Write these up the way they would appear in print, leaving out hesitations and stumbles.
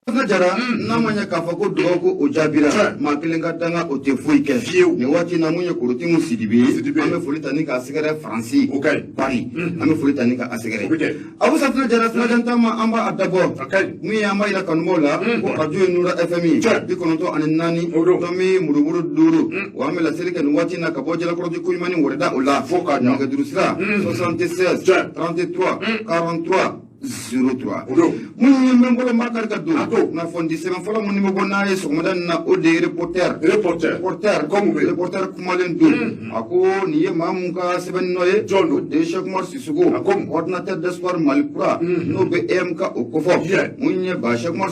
Jara namanya kafako doko o jabira makilenga danga o te fuike ne wati namunye kuruti musidibe ame fulitani ka asigare franci Paris ame fulitani ka asigare abu safna jara flaganta ma amba adabo mi amba ila kanmola ko radio nura fmi di kononto anani tomi muruburu duru wa ame la selika ne wati na kabo jala korodi kuimani woreda ola foka nga durusra 76 33 43 03 mun membole makar kadu na fondi sema fola mun mo bonna e sogmada na o de reporter comme reporter kumalen do ako niye mamuka seben noye jondo de Cheikh Omar Sissoko comme ordinateur d'espoir malpura no be mk o kofo munye ba Cheikh Omar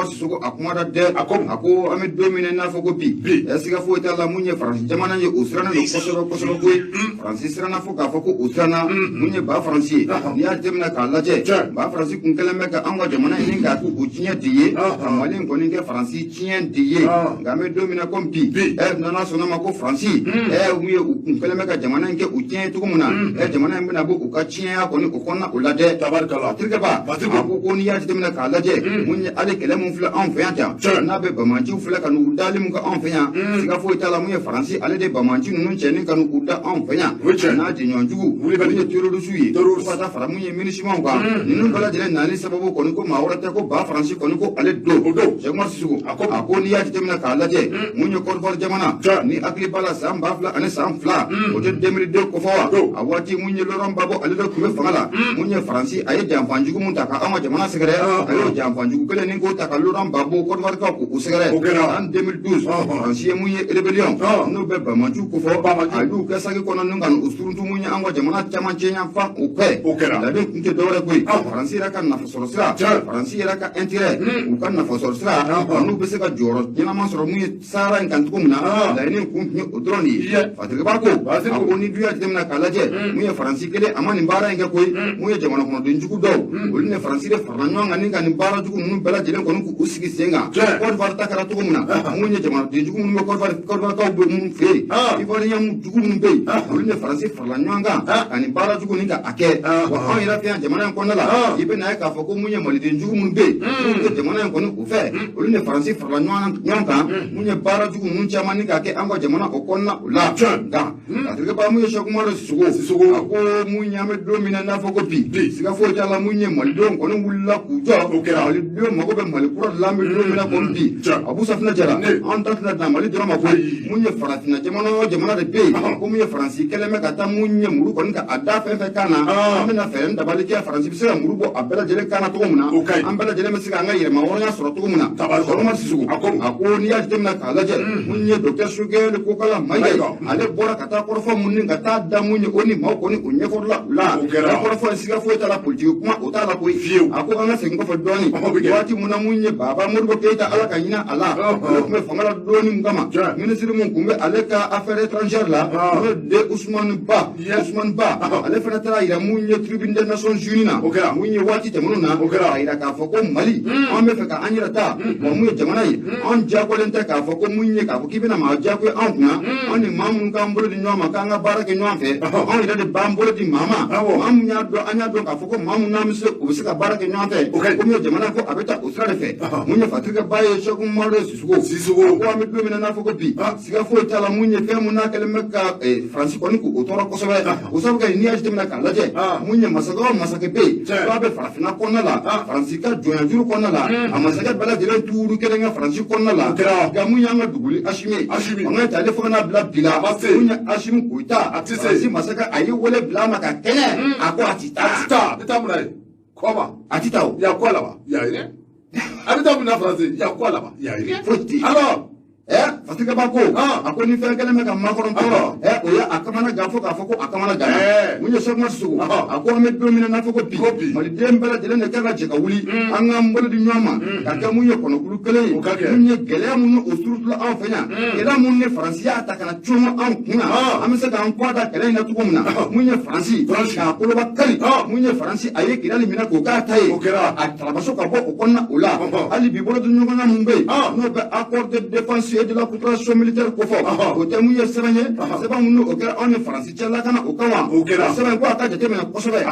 Sissoko akumada de ako ame domine na foko bi esiga fo itala munye France jamana ye usrana no kosoro boy France srana foko afoko usrana munye ba France ya temna laje ba France kun keleme ka anwa jamana ninga ku uchinya diye amali ngoni ke France chinya diye ngame domina kompi nana sona mako France uye kun keleme ka jamana nke uchinya tukumuna jamana mbina bo uka chinya ko ni ukonna ulade tabarkala tirgaba ko ko ni ya temna ka laje munye ale kelemu fula en fait na be bamanji fula kanu udali mun ka en fait siga fo itala munye France ale de bamanji nunu cheni kanu uda en fait na de nyonjugu wuli ba ni tiro dusuyi fata fara munye minishima ninu bala jele nani sababu koni ko mawrata ko ba France koni ko ale do Cheikh Omar Sissoko ako ni yati temna ka laje munyo korfor jamana ni akli bala sam bafla ane sam fla o de 2002 ko fawa awati munyo lorom babo ale do kume fangala munyo France aye jamfanjugu mun taka ama jamana segere aye jamfanjugu kele ni ko taka lorom babo korfor ka ko segere en 2012 France munyo rebellion no be ba manju ko fo alu ka sagi kono ngan usturuntu munyo angwa jamana chamanchenya fa o pe la de kunte dore ko France raka na fasorosra France raka intérêt u kan na fasorosra anu bese ka joro nyina masoro mu sara en kan tukumna la ni kunni odroni fatige bako ako ni duya temna kalaje mu ya France kele amani mbara en ko mu ya jamana kono den jugu do ulne France de farlanyo ngani kan mbara jugu nu bela jelen kono ku usigi senga ko varta kara tukumna mu ya jamana den jugu mu ko varta ko mu fe ifori ya mu jugu mu be ulne France farlanyo nga kan mbara jugu ni ka ake wa on ira fian jamana kono ibe na ka fako munye malide njugu mun be ko jamana en kono ufe olu ne France farla nyonka munye bara jugu mun chama ni ka ke ango jamana o konna la ga atrike ba munye Cheikh Omar Sissoko ako munye ame domina na fako bi siga fo jala munye malide kono wulla ku jo malide mako be malipura la me domina ko bi abu safna jara an tatna na malide ma ko munye faratina jamana de be ko munye France keleme ka ta munye muru kono ka ada fe kana amena fe ndabali ke France bisira murubo abela jele kana to muna ambela jele mesika nga yire ma wona soro to muna Cheikh Omar Sissoko ako ni ya temna kala je munye docteur Sugel ko kala maye ale bora kata korfo munni ngata da munye oni ma ko ni unye ko la korfo siga fo tala politique kuma o tala ko ako anga sengo fo doni wati muna munye baba murbo keita ala kanyina ala ko me fangala doni ngama ministre mun kumbe ale ka affaires étrangères la de Ousmane Ba ale fana tala ira munye tribune des Nations Unies na munye wati te mununa ira ka foko Mali on me fe ka anyira ta mo munye jamana yi on jako lenta ka foko munye ka foki bina ma jako an kuna on ni mamun ka mbolo di nyoma ka nga barake nyomfe on ira de bambolo di mama mamun nya do anya do ka foko mamun na mise o se ka barake nyomfe ko munye jamana ko abeta usra fe munye fatika baye Cheikh Omar Sissoko ko ami do mina na foko bi siga fo tala munye fe munna kale mekka France ko ni ko otoro ko sobe o sobe ka ni ajte mina ka laje munye masake be babe farafina konna la Fransika joya juru konna la amasaka bala jere tuuru kelenga Fransi konna la gamu yanga duguli ashimi on tale fo na bla bila munya ashimi kuita atisi masaka ayi wole bla maka kene ako atita mulai koma atita ya kwala ba ya ire atita muna Fransi ya kwala ba ya ire alors fatika bako ako ni fe kele me ka makoro toro o ya akamana gafo ka foko akamana gana munye Cheikh Omar Sissoko ako me domina na foko bi mali dembela jele ne kala jeka wuli anga mbole di nyoma ka munye kono kulu kele munye gele munye osurutla an fenya ela munye France ya atakana chuma an kuna amese ka an kwada kele na tukumuna munye France ka ko ba kali munye France aye kirali mina ko ka tayi atarabaso ka bo ko konna ula ali bi bolo du nyoma na mumbe no be accord de défense et de la coopération militaire ko fo o temu ye sebanye seba munu o kera on France cella kana o kawa seba ko aka jete mena ko sobe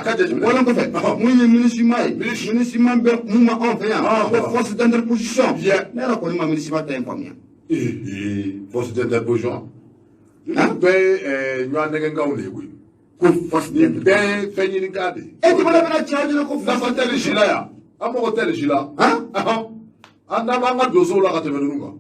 wala ko fe mun ye ministre mai be muma on fe ya force d'interposition ne ra ko ma ministre mai ta infamia force d'interposition be nwa ndenge ngawle gwi ko force be fenyini kade e ko la bena charge ko na hotel jila ya amo hotel jila anda manga dozo la katebenunga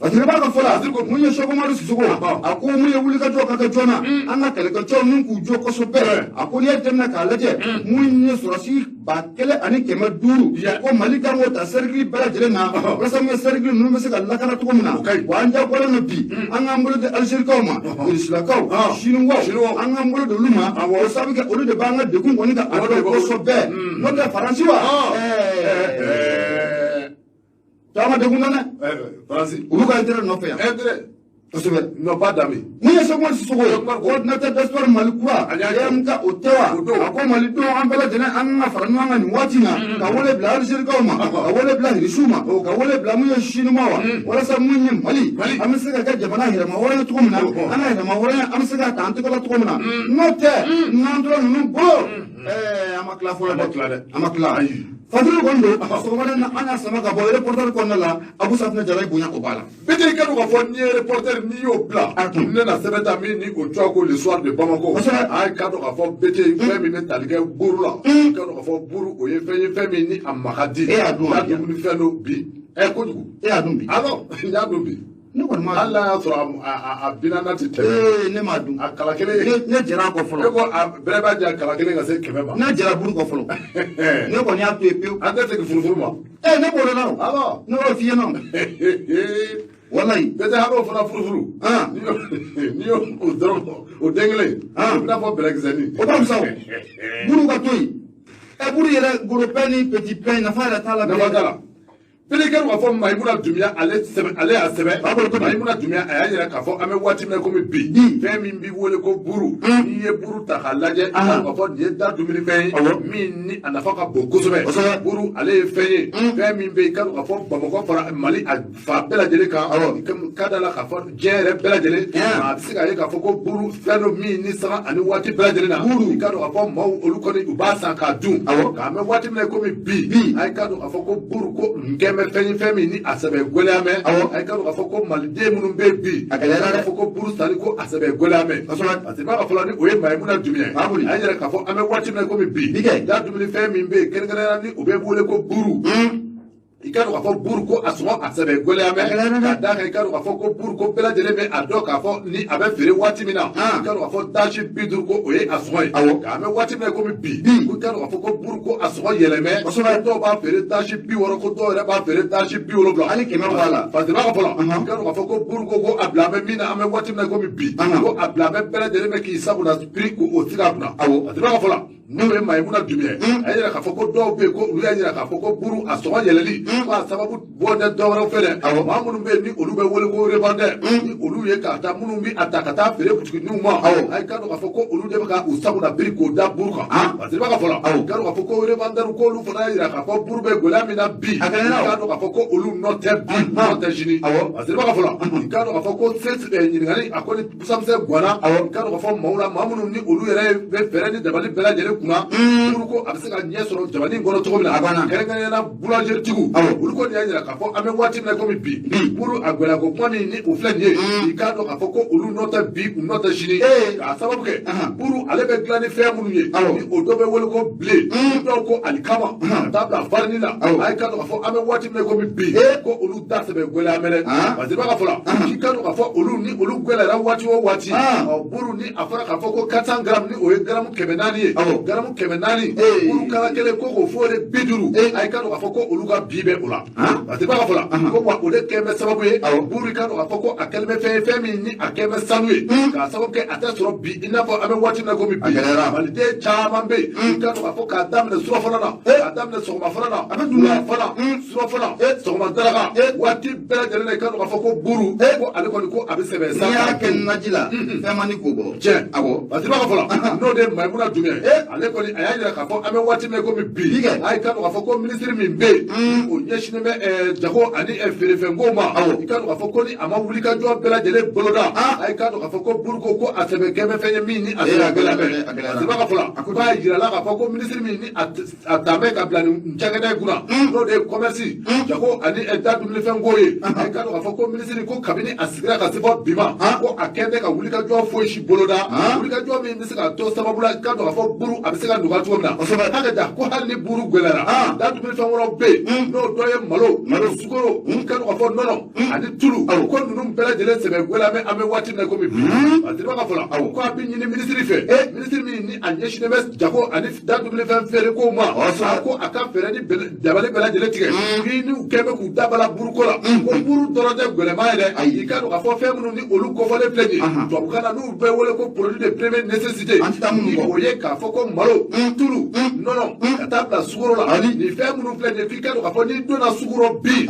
Atire ba ka fola ko munye shoko maru sisugo ako munye wuli ka joka ka jona anga kele ka cho nunku jo ko so be ako ni temna ka laje munye surasi ba kele ani kema duru ko malika mo ta sergli bala jere na rasa mo sergli nu me se ka la kana to muna wanja ko la bi anga mbolo de alger ko ma isla ko shinu wo anga mbolo de luma o sabi ka olu de banga de kun ko ni ka ado ko so be no de faransi wa Tama de gundana Francis ubu ka intérêt no fe ya intérêt no pas d'amis ni ya somo sugo coordinateur d'espoir malikura yam ka otewa ako malido ambela dena anga faranu anga ni watina ka wole bla alger ka ma ka wole bla risuma ka wole bla mu yashinu wa wala sa munye mali amsaka ka jabana hira ma wala to kumna ana hira ma wala amsaka ta antu kala to kumna note nandro nu bo amakla fola amakla Fadil Gondo, Sogomana Ana Samaka, reporter Konala, Abu Safna Jalai Bunya Obala. Petit que nous avons ni reporter ni au plat. Nous n'avons pas ni au Tchoko le soir de Bamako. Aïe, quand on a fait Bété, Féminin, Taliga, Bourla. Quand on a fait Bourou, ou Féminin, à Mahadi. Et à Doumbi. Nous faisons bi. Et à Doumbi. Ah non, il y a Doumbi. Allah a binanati tele ne ma dun a kalakele ne jara ko folo ne ko breba ja kalakele ka se kɛmɛ ma ne jara buru ko folo ne ko ni a to epe an tɛ segin furufuru ma ne bolo na alors ne ko fiye no wallahi bɛtɛ haro fana furufuru ni yo o dɔrɔn o den kelen i n'a fɔ bɛlɛkisɛni o ka fisa buru ka to yen buru yɛrɛ gros pain ni petit pain nafa yɛrɛ t'a la nafa t'a la Pelekar wa fɔ Maimuna Dumbuya ale y'a sɛbɛn Maimuna Dumbuya a y'a yira k'a fɔ an bɛ waati min na komi bi fɛn min b'i wele ko buru n'i ye buru ta k'a lajɛ i k'a fɔ nin ye da dumunifɛn ye min ni a nafa ka bon kosɛbɛ buru ale ye fɛn ye fɛn min bɛ yen i ka dɔn k'a fɔ Bamakɔ fara Mali a fa bɛɛ lajɛlen kan ka da la k'a fɔ diɲɛ yɛrɛ bɛɛ lajɛlen a bɛ se k'a ye k'a fɔ ko buru fɛn dɔ min ni saga ani waati bɛɛ lajɛlen na i ka dɔn k'a fɔ maaw olu kɔni u b'a san k'a dun k'a mɛn waati min na komi bi a ye ka dɔn k'a fɔ ko buru ko nkɛmɛ fɛn min ni a sɛbɛ gwɛlɛya mɛn a ye ka dɔn k'a fɔ ko maliden minnu bɛ bi a k'a fɔ ko buru sali ko a sɛbɛ gwɛlɛya mɛn parce que b'a ka fɔlɔ ni o ye Maimuna Dumbuya a y'a yɛrɛ k'a fɔ an bɛ waati min na komi bi da dumunifɛn min bɛ yen kɛrɛnkɛrɛnnenya ni o bɛ wele ko buru i ka dɔn k'a fɔ buru ko a sɔngɔ a sɛbɛ gwɛlɛya mɛn k'a d'a kan i ka dɔn k'a fɔ ko buru ko bɛɛ lajɛlen bɛ a dɔn k'a fɔ ni a bɛ feere waati min na i ka dɔn k'a fɔ tasi 50 ko o ye a sɔngɔ ye k'a mɛn waati min na komi bi ko i ka dɔn k'a fɔ ko buru ko a sɔngɔ yɛlɛmɛ dɔw b'a feere tasi 60 ko dɔw yɛrɛ b'a feere tasi 70 hali kɛmɛ b'a la parce que b'a ka fɔlɔ i ka dɔn k'a fɔ ko buru ko a bila bɛ min na an bɛ waati min na komi bi ko a bila bɛ bɛɛ lajɛlen bɛ k'i sagona prix ko o sira kunna parce que b'a ka fɔlɔ n'o ye Maimuna Dumbuya a y'a yira k'a fɔ ko dɔw bɛ yen ko olu y'a yira k'a fɔ ko buru a sɔngɔ yɛlɛli ko a sababu bɔ tɛ dɔwɛrɛw fɛ dɛ maa minnu bɛ yen ni olu bɛ wele ko revendeur ni olu ye k'a ta minnu bɛ a ta ka taa feere butikininw ma a ye ka dɔn k'a fɔ ko olu de bɛ ka u sagona prix k'o da buru kan parce que i b'a ka fɔlɔ i ka dɔn k'a fɔ ko revendeur k'olu fana y'a yira k'a fɔ buru bɛ gɛlɛya min na bi i ka dɔn k'a fɔ ko olu nɔ tɛ bi nɔ tɛ sini parce que i b'a ka fɔlɔ i ka dɔn k'a fɔ ko ɲininkali a ko ni busamisɛn guwanna i ka dɔn k'a fɔ maaw la maa minnu ni olu yɛrɛ bɛ fɛɛrɛ ni dabali bɛɛ lajɛlen kunna ko a bɛ se ka ɲɛ sɔrɔ jamana in kɔnɔ cogo min na kɛrɛnkɛrɛnnenya boulangerie tigiw olu kɔni y'a yira k'a fɔ an bɛ waati min na komi bi buru a gɛlɛya ko kuma min ni o filɛ nin ye i k'a dɔn k'a fɔ ko olu nɔ tɛ bi u nɔ tɛ sini k'a sababu kɛ buru ale bɛ dilan ni fɛn minnu ye ni o dɔ bɛ wele ko bile dɔw ko alikama ka taa bila farini la a ye k'a dɔn k'a fɔ an bɛ waati min na komi bi ko olu da sɛbɛ gɛlɛya mɛnɛ parce que i b'a ka fɔlɔ k'i k'a dɔn k'a fɔ olu ni olu gɛlɛyara waati o waati buru ni a fɔra k'a fɔ ko 400 grammes ni o ye garamu 400 ye garamu 400 olu kala kelen ko k'o fɔ de 50 a ye ka dɔn k'a fɔ ko olu ka bi bɛ o la parce que i b'a ka fɔlɔ ko wa o de kɛn bɛ sababu ye buru i ka dɔn k'a fɔ ko a kɛlen bɛ fɛn ye fɛn min ni a kɛn bɛ sanu ye k'a sababu kɛ a tɛ sɔrɔ bi i n'a fɔ an bɛ waati min na komi bi maliden caman bɛ yen i ka dɔn k'a fɔ k'a daminɛ surɔfana na k'a daminɛ sɔgɔmafana na wulafana surɔfana sɔgɔma daraka waati bɛɛ lajɛlen na i ka dɔn k'a fɔ ko buru ko ale kɔni ko a bɛ sɛbɛn sanfɛ. N'i y'a kɛ naji la fɛn ma ni k'o bɔ. Tiɲɛ awɔ parce que i b'a ka fɔlɔ n'o de ye Maimuna Dumbuya ale kɔni a y'a jira k'a fɔ an bɛ waati min komi bi a y'i kan don k'a fɔ ko minisiri min bɛ yen o ɲɛsinnen bɛ jago ani feerefɛnko ma i kan don k'a fɔ ko ni a ma wuli ka jɔ bɛɛ lajɛlen boloda a y'i kan don k'a fɔ ko buruko ko a sɛbɛn kɛmɛ fɛn ye min ni a sɛbɛn gɛlɛn bɛ a sɛbɛn ka fɔ la k'a jira la k'a fɔ ko minisiri min ni a dan bɛ ka bila nin cakɛda in kunna n'o de ye commerce jago ani da dumunifɛnko ye a y'i kan don k'a fɔ ko minisiri ko kabini a sigira ka se fɔ bi ma ko a kɛn bɛ ka wuli ka jɔ foyi si boloda wuli ka jɔ min bɛ se ka to sababu la i kan don k'a fɔ buru a bɛ se ka nɔgɔya cogo min na hakɛ da ko hali ni buru gɛlɛyara da dumunifɛn wɛrɛw bɛ yen n'o dɔ ye malo sukoro i kan don k'a fɔ nɔnɔ ani tulu ko ninnu bɛɛ lajɛlen sɛbɛn gwɛlɛya an bɛ waati min na komi bi a teliba ka fɔ la ko a bɛ ɲini minisiri fɛ minisiri min ni a ɲɛsinnen bɛ jago ani da dumunifɛn feere ko ma ko a ka fɛɛrɛ ni dabali bɛɛ lajɛlen tigɛ k'i n'u kɛ bɛ k'u dabala buruko la ko buru dɔrɔn tɛ gwɛlɛma ye dɛ i ka don k'a fɔ fɛn minnu ni olu kɔfɔlen filɛ nin ye tubabukan na n'u bɛɛ wele ko produit de première nécessité o ye k'a fɔ ko malo tulu nɔnɔ ka taa bila sukoro la nin fɛn minnu filɛ nin ye f'i ka don k'a fɔ n'i donna sukoro bi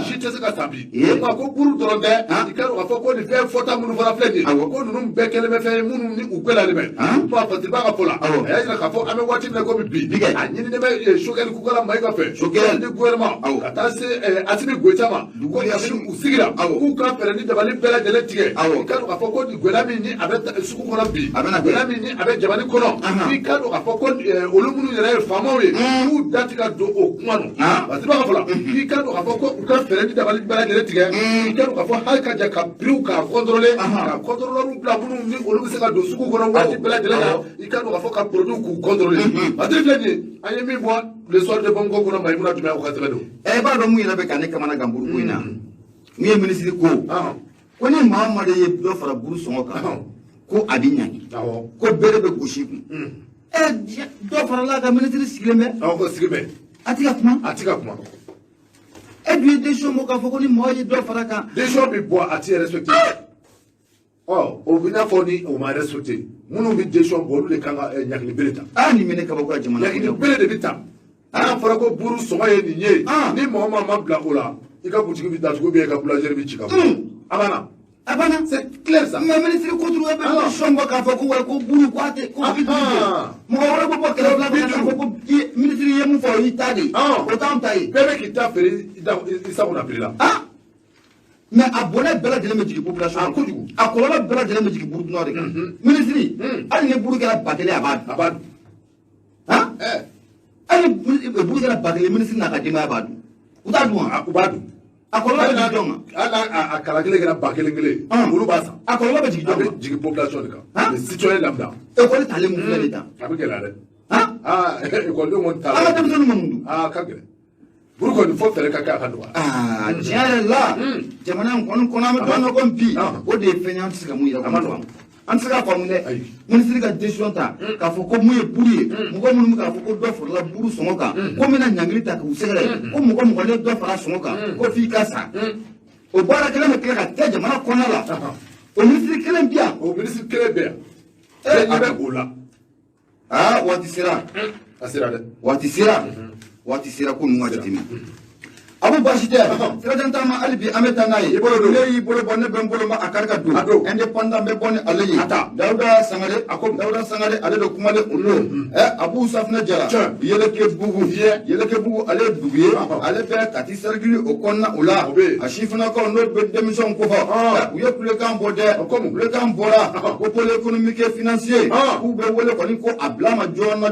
si tɛ se ka san bi o ma ko buru dɔrɔn tɛ i ka don k'a fɔ ko nin fɛn fɔta minnu fana filɛ nin ye ko ninnu bɛɛ kɛlen bɛ fɛn ye minnu ni u gwɛlɛyalen bɛ ba fatiba ka fɔ la a y'a jira k'a fɔ an bɛ waati min na komi bi a ɲininen bɛ sokɛli kukala mayiga fɛ sokɛli ni gouvernement ka taa se Asimi Goita ma ko kabini u sigira k'u ka fɛɛrɛ ni dabali bɛɛ lajɛlen tigɛ i ka don k'a fɔ ko nin gwɛlɛya min ni a bɛ sugu kɔnɔ bi gwɛlɛya min ni a bɛ jamana kɔnɔ i ka don k'a fɔ ko olu minnu yɛrɛ ye faamaw ye k'u da ti ka don o kuma nɔ fatiba ka fɔ la i ka don k'a fɔ ko u ka fɛɛrɛ ni dabali bɛɛ lajɛlen tigɛ i ka don k'a fɔ hali ka jɛ ka prix k'a contrôler ka contrôleur bila minnu ni olu bɛ se ka don sugu kɔnɔ waati bɛɛ lajɛlen na i ka don k'a fɔ ka produit k'u contrôler fatiba filɛ nin ye an ye min bɔ le soir de Bongo kɔnɔ Mayimuna Dunbiya o ka sɛbɛn don i b'a dɔn mun yɛrɛ bɛ ka ne kamana gan buru ko in na mun ye minisiri ko ni maa o maa de ye dɔ fara buru sɔngɔ kan ko a bɛ ɲangi ko bere bɛ gosi kun dɔ farala ka minisiri sigilen bɛ ko sigilen bɛ a tɛ ka kuma e dun ye décision bɔ k'a fɔ ko ni mɔgɔ ye dɔ fara kan décision bɛ bɔ a tɛ respecté o bɛ n'a fɔ ni o ma respecté minnu bɛ décision bɔ olu de kan ka ɲagili bere ta nin bɛ ne kabako la jamana ɲagili bere de bɛ ta n'a fɔra ko buru sɔngɔ ye nin ye ni mɔgɔ ma bila o la i ka butigi bɛ datugu bɛ i ka boulangerie bɛ ci ka bɔ a banna c'est clair ça mais ministre kuturu e bɛ décision bɔ k'a fɔ ko wari ko buru ko a tɛ ko bi mɔgɔ wɛrɛ bɛ bɔ kɛlɛ la k'a fɔ ko ministre ye mun fɔ o y'i ta de o t'anw ta ye bɛɛ bɛ k'i ta feere i sakuna prix la mais a bɔnɛ bɛɛ lajɛlen bɛ jigin population na kojugu a kɔlɔlɔ bɛɛ lajɛlen bɛ jigin buru dunnaw de kan ministre hali ni buru kɛra 1000 a b'a dun hali ni buru kɛra 1000 ministre n'a ka denbaya b'a dun u t'a dun wa u b'a dun a kɔlɔlɔ bɛ jigin jɔn kan hali a kala kelen kɛra 1000 olu b'a san a kɔlɔlɔ bɛ jigin jɔn kan a bɛ jigin population de kan le citoyen lambda école talen mun filɛ nin ta a bɛ gɛlɛya dɛ écoledenw kɔni t'a la an ka denmisɛnninw ma mun dun ka gɛlɛn buru kɔni fɔ fɛɛrɛ ka kɛ a ka nɔgɔya tiɲɛ yɛrɛ la jamana in kɔni kɔnɔ an bɛ don dɔ ko bi o de ye fɛn ye an tɛ se ka mun yɛrɛ kɔnɔ an tɛ se k'a faamu dɛ minisiri ka décision ta k'a fɔ ko mun ye buru ye mɔgɔ minnu bɛ k'a fɔ ko dɔ farala buru sɔngɔ kan ko n bɛna ɲangili ta k'u sɛgɛrɛ ko mɔgɔ mɔgɔ ne dɔ fara sɔngɔ kan ko f'i ka sa o baara kelen bɛ tila ka kɛ jamana kɔnɔ la o minisiri kelen bi yan o minisiri kelen bɛ yan bɛɛ ɲɛ bɛ o la waati sera a sera dɛ waati sera ko ninnu ka jateminɛ abu baasi tɛ sirajan t'an ma hali bi an bɛ taa n'a ye ne y'i bolo bɔ ne bɛ n bolo ma a kari ka don indépendant bɛ bɔ ni ale ye Dawuda Sangare ale de kumalen o don Abu Safinɛ Jara Yeleke Bugu ale ye dugu ye ale bɛ Kati cercle o kɔnɔna o la a sifinnakaw n'o bɛ denmisɛnw ko fɔ u ye kulekan bɔ dɛ kulekan bɔra ko pôle économique et financier k'u bɛ wele kɔni ko a bila ma joona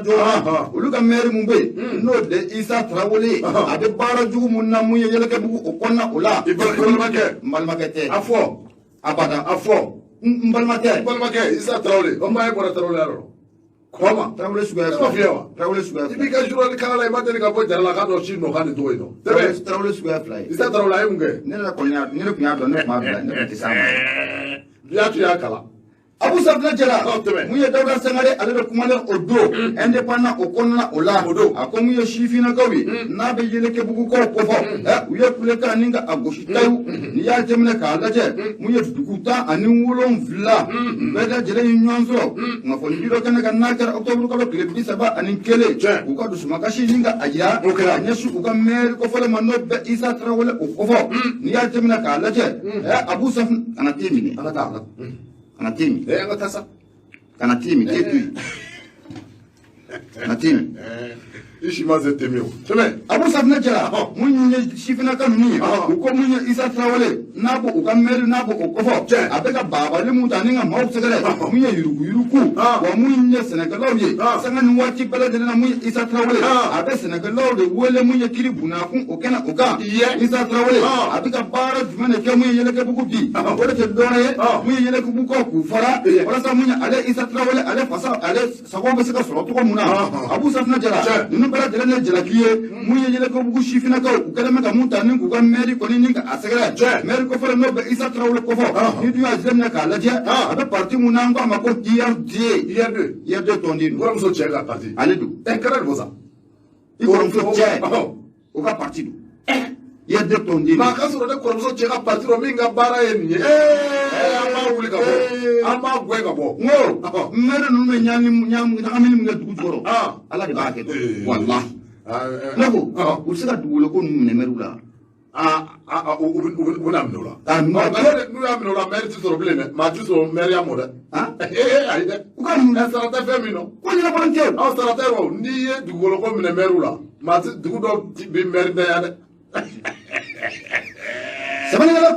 olu ka maire mun bɛ yen n'o de Isa Tarawele a bɛ baara jugu mun na mun ye Yeleke Bugu o kɔnɔna o la n balimakɛ tɛ a fɔ abada a fɔ n balimakɛ Isa Tarawele o maa ye bɔra Tarawele yɔrɔ kɔma Tarawele suguya fila wa Tarawele suguya i b'i ka journal kalan la i ma deli ka bɔ jara la k'a dɔn si nɔ k'a nin tɔgɔ ye nɔ Tarawele suguya fila ye Isa Tarawele a ye mun kɛ ne tun y'a dɔn ne tun b'a bila ne tun tɛ s'a ma n'i tun y'a kalan Abu Safinɛ Jara mun ye Dawuda Sangare ale de kumalen o don indépendant o kɔnɔna o la a ko mun ye sifinnakaw ye n'a bɛ Yeleke Bugukaw ko fɔ u ye kulekan ni ka a gosi tayu n'i y'a jateminɛ k'a lajɛ mun ye dugu 17 bɛɛ lajɛlen ye ɲɔgɔn sɔrɔ kunnafoni dɔ kɛnɛ kan n'a kɛra octobre kalo tile 31 u ka dusumakasi ni ka a jira a ɲɛsin u ka maire kɔfɔlen ma n'o bɛ Isa Tarawele o kɔfɔ n'i y'a jateminɛ k'a lajɛ Abu Safinɛ kana t'e minɛ kana t'e min an ka taa sa kana t'e min t'e to yen Natin. Ishima Zetemio. Abu Safna Jara, Munye Shifina Kamuni, Ukomunya Isa Trawale, Nabu Ukameri Nabu Okofo, Abeka Baba, Lemutaninga, Mousekare, Munya Yuruku, or Munya Senegalovi, Sangan Wati Bella Isa Trawale, Abe Senegalo, Welle Munya Kiribuna, Okana Oka, Isa Trawale, Abeka Bara, Manakamu Yelekabuki, Dore, Munya Yelekubuko, Fara, Rasamunya, Ale Isa Trawale, Ale Pasa, Ale Sabobasaka, Sotomuna, Abu Safna Jara. Bala dele jalakiye muye yele ko bugu shifina ko kalama ka mutanin ku ga meri ko ni ka asagara meri ko fara no be Isa Trawale ko fo ni du azemna ka laje abe parti muna ngo ma ko yerde tondin ko so chega parti ale du kara boza ko so che o ka parti du yerde tondin ma ka so de ko so chega parti ro minga bara yenye ama wuli ka bo ama gwe ka bo ngo meri no me nyam na amini mga dugu joro ala de ba ke wallahi nako usika dugulo ko nu merula una minola ma nu aminola meri ti soro bile ma ti soro meri amode ai de uka nu sarata femino ko ni la volonté sarata ro ni ye dugulo ko mine merula ma ti dugu do bi meri da ya de Sebenarnya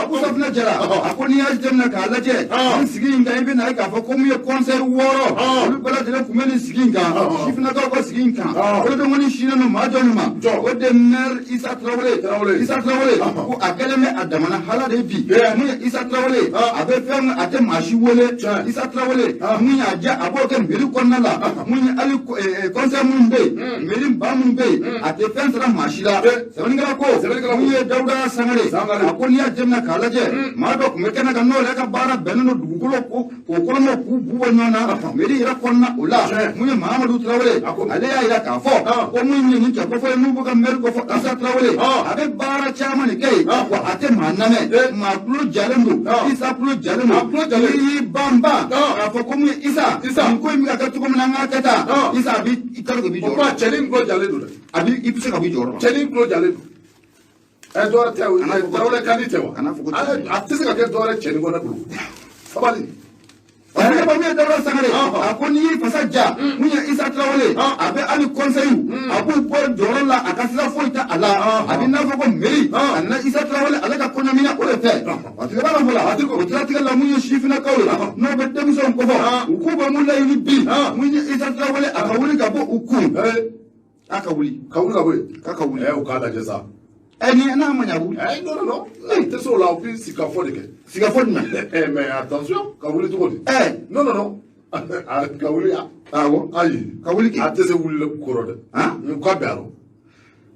aku Safna Jara, aku ni aja nak kalah je. Segi inga ibu naik apa? Kamu ya konser waro. Lalu pada jalan kumeli segi inga. Sifna kau kau segi inga. Kalau tu mani China no majo no ma. Kalau demer Isa Trawale. Aku akalnya me ada mana hala depi. Mui Isa Trawale. Abe feng ada masih wole. Isa Trawale. Mui aja abu kan beri kona la. Mui ali konser mumbai. Beri bam mumbai. Ada feng serang masih la. Sebenarnya aku. Mui Dauda Sangare. Aku ni aja nak kalah je. Mado mereka nak kano mereka bara benu dugulo ko no buwa nona. Meri ira kona ula. Mui Muhammadu Trawale. Ale ya ira kafo. Ko mui ni kafo fo nu bukan mer ko Isa Trawale. Abe bara chama ni kai. Wa ate manna me. Maklu jalendu. Isa plu jalendu. Ni bamba. Kafo ko mui Isa. Ko mi ka tu ko nanga kata. Isa abi ikaro ko bi joro. Ko cheling ko jalendu. Abi ipse ka bi joro. Cheling ko jalendu. Dora tewa Trawale kandi tewa atise ka ke dora cheni gona bulu sabali Aku bami Dauda Sangare. Aku ni pasaja. Munya Isa Trawale. Abe ali konseyu. Aku por joron la akasila foita ala. Abi na foko meri. Anna Isa Trawale ala ka kona mina ole fe. Atiga bala mula. Atiga otratiga la munya shifina kawle. No bedde muso ko fo. Uku ba mulla yini bi. Munya Isa Trawale akawuli ka bo uku. Akawuli. Kakawuli. Ukala jesa. Ni na manyabu. Non. T'es sur la opinion Sikafone. Sikafone. Mais attention, Kawuli tout dit. Non. Kawuli awo. Ayi. Kawuli ki. Atese wuli korode. Ni kwa biaro.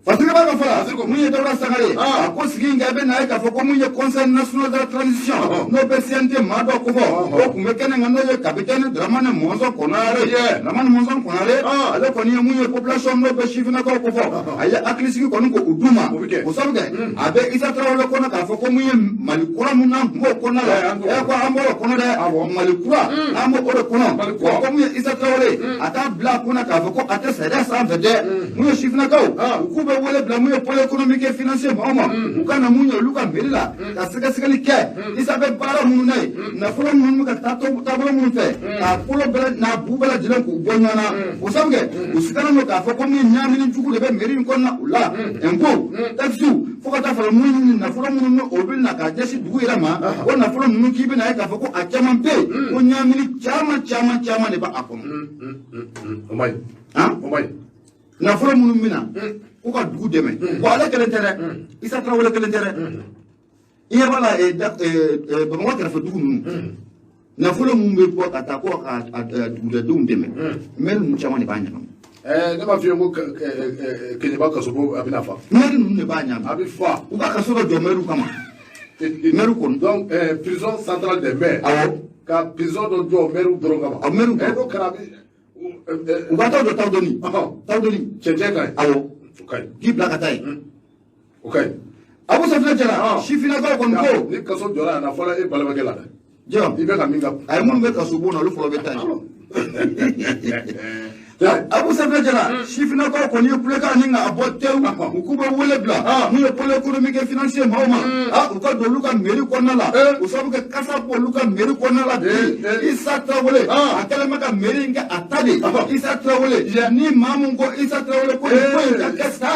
Parce que baba fala. Munye Dauda Sangare. Ako sigi ngabe na ka foko munye Conseil national de la transition. No presidente mado ko fo. O kumekene ngano ye capitaine Dramane Monzo Konare. Dramane Monzo Konare. Ale koni munye population no be chifina ko fo. Aya aklisi ko ko uduma. O sabge. Abe Isa Trawale ko na ka foko munye malikura muna mo konala. E ko amoro konale malikura. Amo ore kono. Ko munye Isa Trawale. Ata bla ko na ka foko ata sada sa vede. Munye chifina ko. Kuba wale bla munye pole économique et financier mama. Ukana munye luka merila. Kasika sikali ke. Isa be bara munu nai. Na fulo munu ka tablo munu fe. Ka fulo bela na bubela jilan ku bonyana. O sabge. Usikana no ka foko munye nyami ni juku lebe meri ko na ula. Empo. Taksu. Foka ta fulo munye na fulo munu no obil na ka jesi dugu irama. O na fulo munu kibe na ka foko achaman pe. O nyami ni chama ne ba akono. Omai. Omai. Na fulo munu mina. Ko ka dugu deme ko ala kelen tere Isa Trawale kelen tere iya bala ba mo tere fa dugu nu na fulo mun be ko kata ko ka dugu de dum deme mel mu chama ne banya ne ma fi mo ke ba ka so bo abina fa mel nu ne banya abi fa u ka so do meru kama meru kon donc prison centrale des maires ka prison do jo meru doro kama meru do karabi u ka do tawdoni cheche kai awo okay ki blaka tai okay Abu Safna Jara shifina ko kon ko ni kaso jora na fala e balaba gela da jo ibe ka minga ay mun be kaso bona lu folo be tai Abu Safia Jara sifina ko ko ni puleka ni nga abotew ku ba wole bla ni pole économique et financier mawma u ka do luka mairie ko nala u sabu ke kasa ko luka mairie ko nala Issa Traoré akala maka mairie nga atade Issa Traoré ni mamu ko Issa Traoré ko ka kasa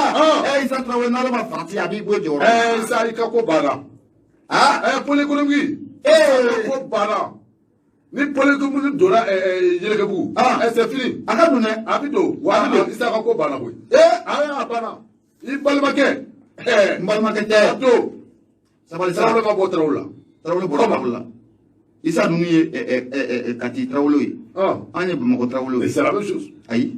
Issa Traoré nala ma parti abi bo joro Issa ko bala pole économique ko bala ni pole économique dora yelekebu c'est fini akadune abido wa Issa ko bala ko aya bana I balmake balmake te do sabali Traoré ma bo Traoré Traoré Issa nous kati Traoré anye bamako Traoré c'est la même chose ayi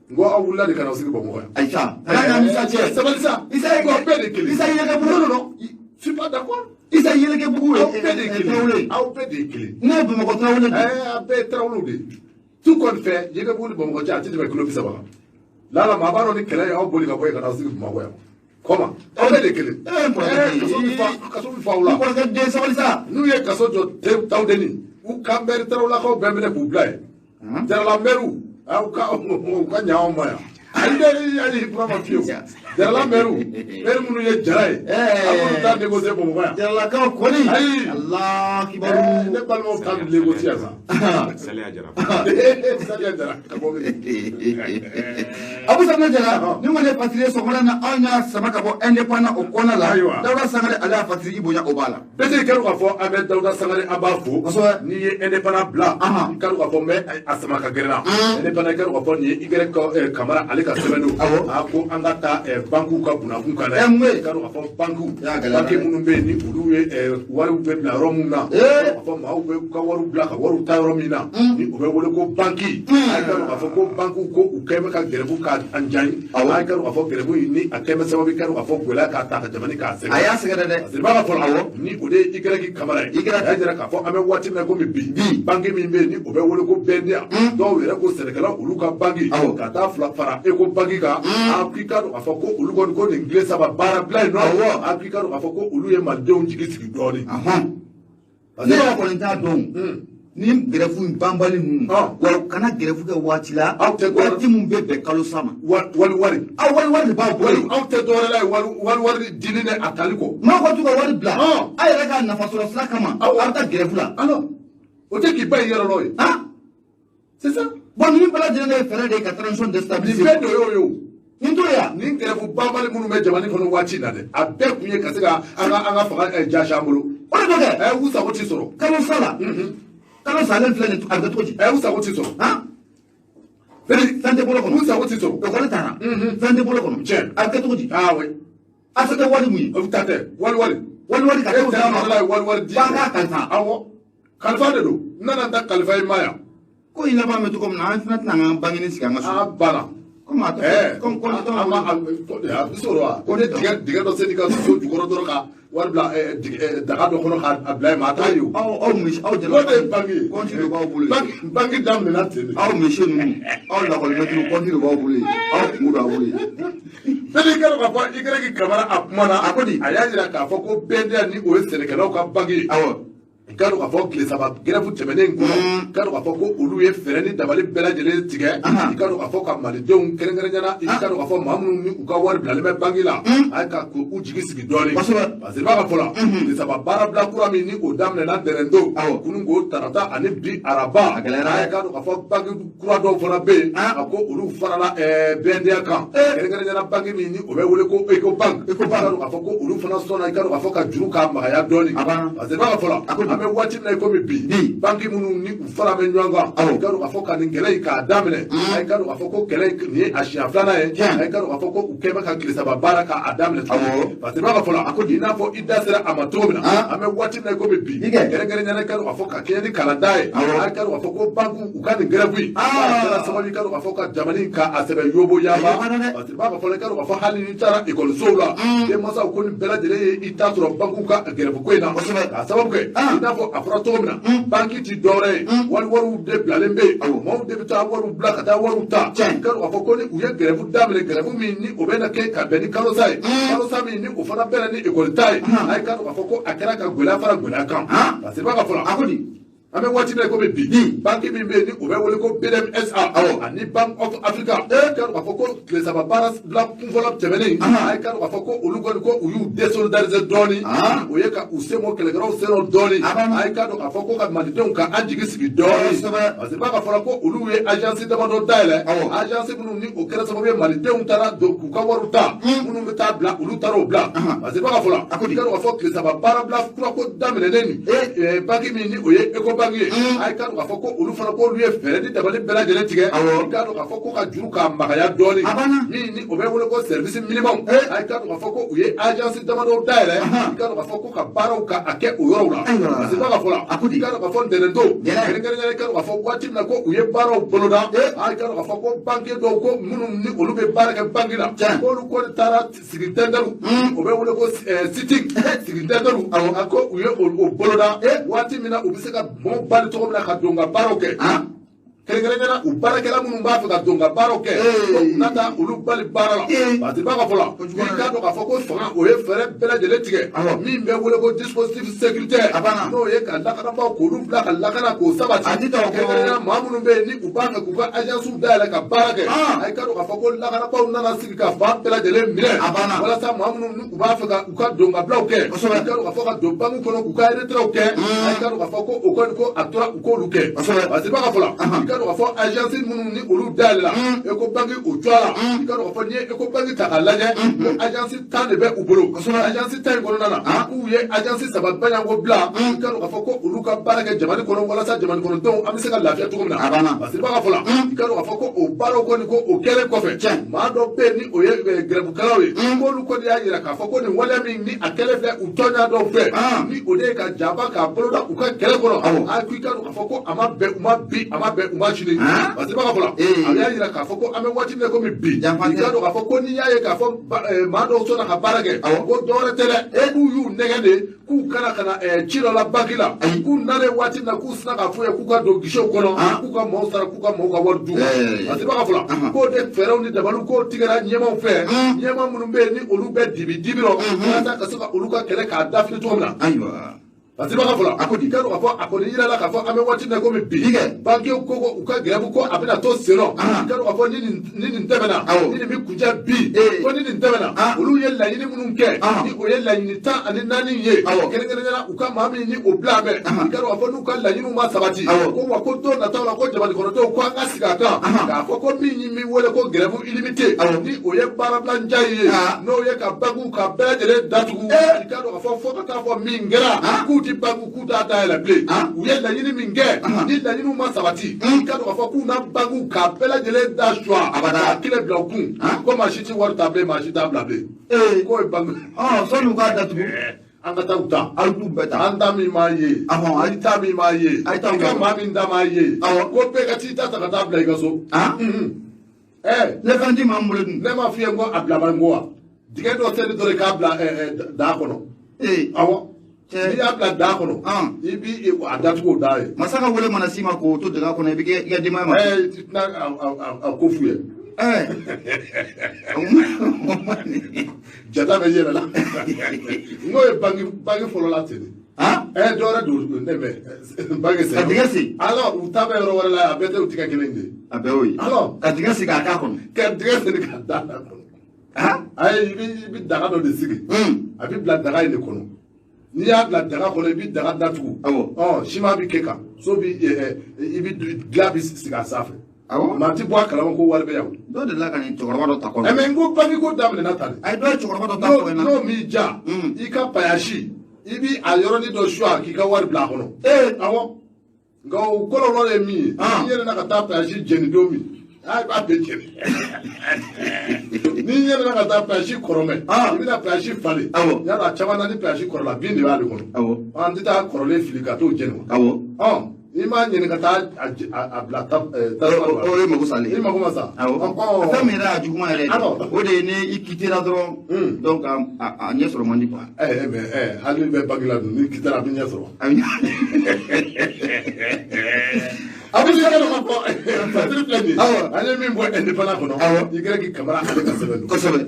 ngo awula de kana sigi bamako aïcha kana Issa tie sabali ça Issa ngo pede kili Issa yele ke bugu non je suis pas d'accord Issa yele ke bugu Traoré au pede kili ne bamako Traoré abe Traoré de tout qu'on fait yele bulu bamako ja tidi ba kilo bisa ba la ma ba no ni kele au boli ka boy kana sigi bamako comment au pede kili kaso bi fa wala ko ke de sabali ça nous ye kaso jo tawdeni u kamber Traoré ko bembe bu blay la meru au ka nyawo maya ali prama fio la meru munu ye jaray amunu ta négocier pour moi la ka koni Allah kibaru ne balmo kan négocier ça Sali ajara Sali ajara Abu Safia Jara ni ngone patrie so na anya samaka bo indépendant o kona la Dawda Sangare ala patrie ibonya obala bete karu ka fo avec Dawda Sangare abafo ni ye indépendant bla karu ka fo me asamaka gerna indépendant karu ka fo ni igere ko Kamara ka sɛbɛn don ko an ka taa banku ka bunakun kan dɛ ka fɔ banki minnu bɛ yen ni olu ye wariw bɛ bila yɔrɔ min na ka fɔ maaw bɛ ka wariw bila ka wariw ta yɔrɔ min na ni o bɛ wele ko banki a ka k'a fɔ ko banku ko u kɛ bɛ ka gɛrɛbu ka anjan a ka k'a fɔ gɛrɛbu in ni a kɛ bɛ sababu kɛ k'a fɔ gɛlɛya k'a ta ka jamana k'a sɛgɛn a y'a sɛgɛn dɛ parce que b'a ka fɔ awɔ ni o de ye Igrɛki Kamara ye a y'a jira k'a fɔ an bɛ waati min na komi bi banki min bɛ yen ni o bɛ wele ko BNDA dɔw yɛrɛ ko sɛnɛkɛlaw olu ka banki ka taa fara Eco banki kan k'i ka dɔn k'a fɔ ko olu kɔni ko nin tile saba baara bila yen nɔ k'i ka dɔn k'a fɔ ko olu ye malidenw jigi sigi dɔɔnin ne yɛrɛ kɔni t'a dɔn ni gɛrɛfu banbali ninnu wa kana gɛrɛfu kɛ waati la waati min bɛ bɛn kalo sa ma wari wari de b'a bolo aw tɛ dɔwɛrɛ la ye wari dili ne a tali kɔ maa ka to ka wari bila a yɛrɛ ka nafa sɔrɔ sira kama a bɛ taa gɛrɛfu la o tɛ k'i ba ye yɔrɔ dɔ ye c'est ça bon ninnu bɛɛ lajɛlen ye fɛɛrɛ de ye ka transition déstabiliser nin bɛɛ de y'o nin to yan nin gɛrɛfu banbali minnu bɛ jamana kɔnɔ waati in na dɛ a bɛɛ kun ye ka se ka an ka fanga jasi an bolo o de bɛ kɛ u sago t'i sɔrɔ kalo sa la kalo sa ale filɛ nin a bɛ kɛ cogo di u sago t'i sɔrɔ fɛn tɛ bolo kɔnɔ u sago t'i sɔrɔ ekɔli taara fɛn tɛ bolo kɔnɔ tiɲɛ a bɛ kɛ cogo di oui a tɛ kɛ wari mun ye o ta tɛ wari ka kɛ wari di f'an k'a kalifa awɔ kalifa de don n nana n ta kalifa i ma yan ko in laban bɛ cogo min na an fana tɛna an ka bangeni sigi an ka so banna komi a tɛ a bɛ sɔrɔ wa ko ne dingɛ dɔ seni ka so jukɔrɔ dɔrɔn ka wari bila daga dɔ kɔnɔ k'a bila yen ma a t'a ye o aw jɛnɛ o de ye banki ye kɔnti de b'aw bolo yen banki daminɛna ten de aw misi ninnu aw lakɔlimɛtiri kɔnti de b'aw bolo yen aw kungo b'aw bolo yen bɛɛ kɛra k'a fɔ Igrɛki Kamara a kuma na a ko di a y'a jira k'a fɔ ko BNDA ni o ye sɛnɛkɛlaw ka banki ye awɔ i ka dɔn k'a fɔ tile saba gɛrɛfu tɛmɛnen in kɔnɔ i ka dɔn k'a fɔ ko olu ye fɛɛrɛ ni dabali bɛɛ lajɛlen tigɛ i ka dɔn k'a fɔ ka malidenw kɛrɛnkɛrɛnnena i ka dɔn k'a fɔ maa minnu ni u ka wari bilalen bɛ banki la a ka u jigi sigi dɔɔnin parce que i b'a ka fɔ la tile saba baarabila kura min ni o daminɛna ntɛnɛndon kunun ko tarata ani bi araba a ka dɔn k'a fɔ banki kura dɔw fana bɛ yen a ko olu farala BNDA kan kɛrɛnkɛrɛnnena banki min ni o bɛ wele ko Eco bank i ka dɔn k'a fɔ ko olu fana sɔnna i ka dɔn k'a fɔ ka juru k'a magaya dɔɔnin parce que i b'a ka fɔ la an bɛ waati min na komi bi banki minnu ni u fara bɛ ɲɔgɔn kan a ka dɔn k'a fɔ ka nin kɛlɛ in k'a daminɛ a ka dɔn k'a fɔ ko kɛlɛ in nin ye a siɲɛ filanan ye a ka dɔn k'a fɔ ko u kɛ bɛ ka tile saba baara k'a daminɛ tuguni parce que i b'a ka fɔ la i n'a fɔ i da sera a ma cogo min na an bɛ waati min na komi bi kɛrɛnkɛrɛnnenya ka dɔn k'a fɔ ka kɛɲɛ ni kalanda ye a ka dɔn k'a fɔ ko banki u ka nin gɛrɛfu in a kɛra sababu i ka dɔn k'a fɔ ka jamana in k'a sɛbɛn yobo yaba parce que i b'a ka fɔ i ka dɔn k'a fɔ hali n'i taara ekɔlisow la denmansaw ko nin bɛɛ lajɛlen ye i t'a sɔrɔ bankiw ka gɛrɛfu ko in na k'a sababu kɛ i n'a fɔ a fɔra cogo min na banki ti dɔwɛrɛ ye wariw de bilalen bɛ yen maaw de bɛ taa wariw bila ka taa wariw ta i ka dɔn k'a fɔ ko ni u ye gɛrɛfu daminɛ gɛrɛfu min ni o bɛ na kɛ ka bɛn ni kalosa ye kalosa min ni o fana bɛnna ni ekɔli ta ye a ye ka dɔn k'a fɔ ko a kɛra ka gɛlɛya fara gɛlɛya kan parce que i b'a ka fɔ la a ko di ame wati be ko be bi banque bi be ni o be wole ko BDMSA ani Bank of Africa ka ko foko les ababara la kunvola temene ay ka ko foko olugo ko uyu désolidariser doni o ye ka usemo kele garo sero doni ay ka ko foko ka malidon ka anjigi sigi doni parce ba ka fala ko olu ye agence de mando daile agence bunu ni o kere so be malidon tara do ku ka waruta bunu be ta bla olu taro bla parce ba ka fala ka ko foko les ababara bla ko damene neni banque mi ni o ye eko banque ay ka ko foko olu fala ko lu ye fere di dabali bela jele tige ka ko foko ka juru ka magaya doni ni o be wole ko service minimum ay ka ko foko u ye agence de mando daile ka ko foko ka baraw ka ake o yoro la parce ba ka fala ka ko fon de do ngere ka ko foko wati na ko u ye baraw boloda ay ka ko foko banque do ko munum ni olu be baraka banque la ko lu ko tara sigitandaru o be wole ko sitting sigitandaru ako u ye o boloda wati mina u bi se ka bon bali to na ka donga baraw ke kelekelena u barakɛla minnu b'a fɛ ka don ka baaraw kɛ nata olu bali baara la parce que ba ka fɔ la i k'a dɔn k'a fɔ ko fanga o ye fɛɛrɛ bɛɛ lajɛlen tigɛ min bɛ wele ko dispositif sécuritaire n'o ye ka lakanabaw k'olu bila ka lakana k'o sabati kelekelena maa minnu bɛ yen ni u b'a fɛ k'u ka agence dayɛlɛ ka baara kɛ a i k'a dɔn k'a fɔ ko lakanabaw nana sigi ka fan bɛɛ lajɛlen minɛ walasa maa minnu ni u b'a fɛ ka u ka don ka bilaw kɛ i k'a dɔn k'a fɔ ka don banque kɔnɔ k'u ka retraitew kɛ a i k'a dɔn k'a fɔ ko o kɔni ko a tora u k'olu kɛ parce que ba ka fɔ la ka dɔn k'a fɔ agence minnu ni olu dayɛlɛ la eko banque o jɔ la i ka dɔn k'a fɔ n'i ye eko banque ta k'a lajɛ ko agence 10 de bɛ u bolo agence 10 in kɔnɔna na k'u ye agence 3 baɲanko bila i ka dɔn k'a fɔ ko olu ka baara kɛ jamana kɔnɔ walasa jamana kɔnɔdenw an bɛ se ka lafiya cogo min na parce que ba ka fɔ la i ka dɔn k'a fɔ ko o baaraw kɔni ko o kɛlen kɔfɛ maa dɔ bɛ yen ni o ye grèvekɛlaw ye k'olu kɔni y'a yira k'a fɔ ko nin waleya min ni a kɛlen filɛ u tɔɲa dɔw fɛ ni o de ye ka jaba k'a boloda u ka kɛlɛ kɔnɔ a ko i ka dɔn k'a fɔ ko a ma bɛn u ma bi a ma bɛn u ma sini parce que ba ka fɔ la a y'a yira k'a fɔ ko an bɛ waati min na komi bi i ka dɔn k'a fɔ ko n'i y'a ye k'a fɔ maa dɔw sɔnna ka baara kɛ ko dɔwɛrɛ tɛ dɛ k'u y'u nɛgɛ de k'u kana ka na ci dɔ la banque la k'u nalen waati min na k'u sina k'a fɔ ye k'u ka don guichet kɔnɔ k'u ka maaw sara k'u ka maaw ka wari d'u ma parce que ba ka fɔ la k'o de fɛɛrɛw ni dabaliw k'o tigɛra ɲɛmaw fɛ ɲɛma minnu bɛ yen ni olu bɛ dibi rɔ walasa ka se ka olu ka kɛlɛ k'a dafiri cogo min na parce que ba ka fɔ la i ka dɔn k'a fɔ a kɔni yira la k'a fɔ an bɛ waati min na komi bi banque ko u ka grève ko a bɛna to sen nɔ i ka dɔn k'a fɔ ni nin tɛmɛna ni nin bɛ kuncɛ bi ko ni nin tɛmɛna olu ye laɲini minnu kɛ ni o ye laɲini 14 ye kɛrɛnkɛrɛnnenya u ka maa min ni o bila mɛn i ka dɔn k'a fɔ n'u ka laɲiniw ma sabati ko wa ko don nataw la ko jamana kɔnɔdenw ko an ka sigi a kan k'a fɔ ko min bɛ wele ko grève illimité ni o ye baarabila njayi ye n'o ye ka banques ka bɛɛ lajɛlen datugu i ka dɔn k'a fɔ fo ka taa fɔ min kɛra k'u ti banque k'u t'a dayɛlɛ bilen u ye laɲini min kɛ ni laɲiniw ma sabati i ka dɔn k'a fɔ k'u na banque k'a bɛɛ lajɛlen da suwa k'a kile bila u kun ko maa si ti wari ta bilen maa si t'a bila bilen k'o ye banque sɔni u k'a datugu an ka taa u ta aw t'u bɛɛ ta an ta min m'a ye i ta min m'a ye i ka maa min ta m'a ye ko bɛɛ ka t'i ta ta ka taa bila i ka so ne fɛn ti maa n bolo dun ne m'a f'i ye ko a bila man ko wa dingɛ dɔ seli dɔ de k'a bila daa kɔnɔ awɔ n'i y'a bila daa kɔnɔ i b'i a datugu o daa ye masa ka wele mana s'i ma k'o to daga kɔnɔ i bɛ kɛ i ka denbaya ma i tɛna a ko f'u ye jata bɛ yɛlɛ la n'o ye banque fɔlɔ la ten de dɔwɛrɛ don ne mɛ banque sen ka dingɛ sen alors u ta bɛ yɔrɔ wɛrɛ la a bɛɛ tɛ u tigɛ kelen de a bɛɛ y'o ye alors ka dingɛ sen k'a k'a kɔnɔ ka dingɛ sen k'a da kɔnɔ ayi i bɛ daga dɔ de sigi a bɛ bila daga in de kɔnɔ n'i y'a bila daga kɔnɔ i bɛ daga datugu siman bɛ kɛ kan so bɛ i bɛ dilan bɛ sigi a sanfɛ maa ti bɔ a kalama ko wari bɛ yan dɔ de la ka nin cɛkɔrɔba dɔ ta kɔnɔ mɛ n ko banque ko daminɛna ta de a ye dɔ ye cɛkɔrɔba dɔ ta kɔnɔ n'o m'i ja i ka payasi i bɛ a yɔrɔnin dɔ suwa k'i ka wari bila a kɔnɔ awɔ nka o kɔlɔlɔ ye min ye n'i yɛlɛnna ka taa payasi jɛni don min a b'a bɛɛ jɛni n'i yɛlɛnna ka taa payasi kɔrɔmɛ i bɛna payasi falen yala a caman na ni payasi kɔrɔla bin de b'ale kɔnɔ an tɛ taa kɔrɔlen fili ka t'o jɛni wa i m'a ɲini ka taa a bila tasuma o ye mago salen i mago ma sa fɛn min yɛrɛ y'a juguman yɛrɛ o de ye ni i kitira dɔrɔn donc a ɲɛ sɔrɔ man di quoi mais hali bɛ banque la dun ni kitara a bɛ ɲɛ sɔrɔ a bɛ se ka dɔ fɔ fatiri filɛ nin ye an ye min bɔ indépendant kɔnɔ i kɛra k'i kamara ale ka sɛbɛn don kosɛbɛ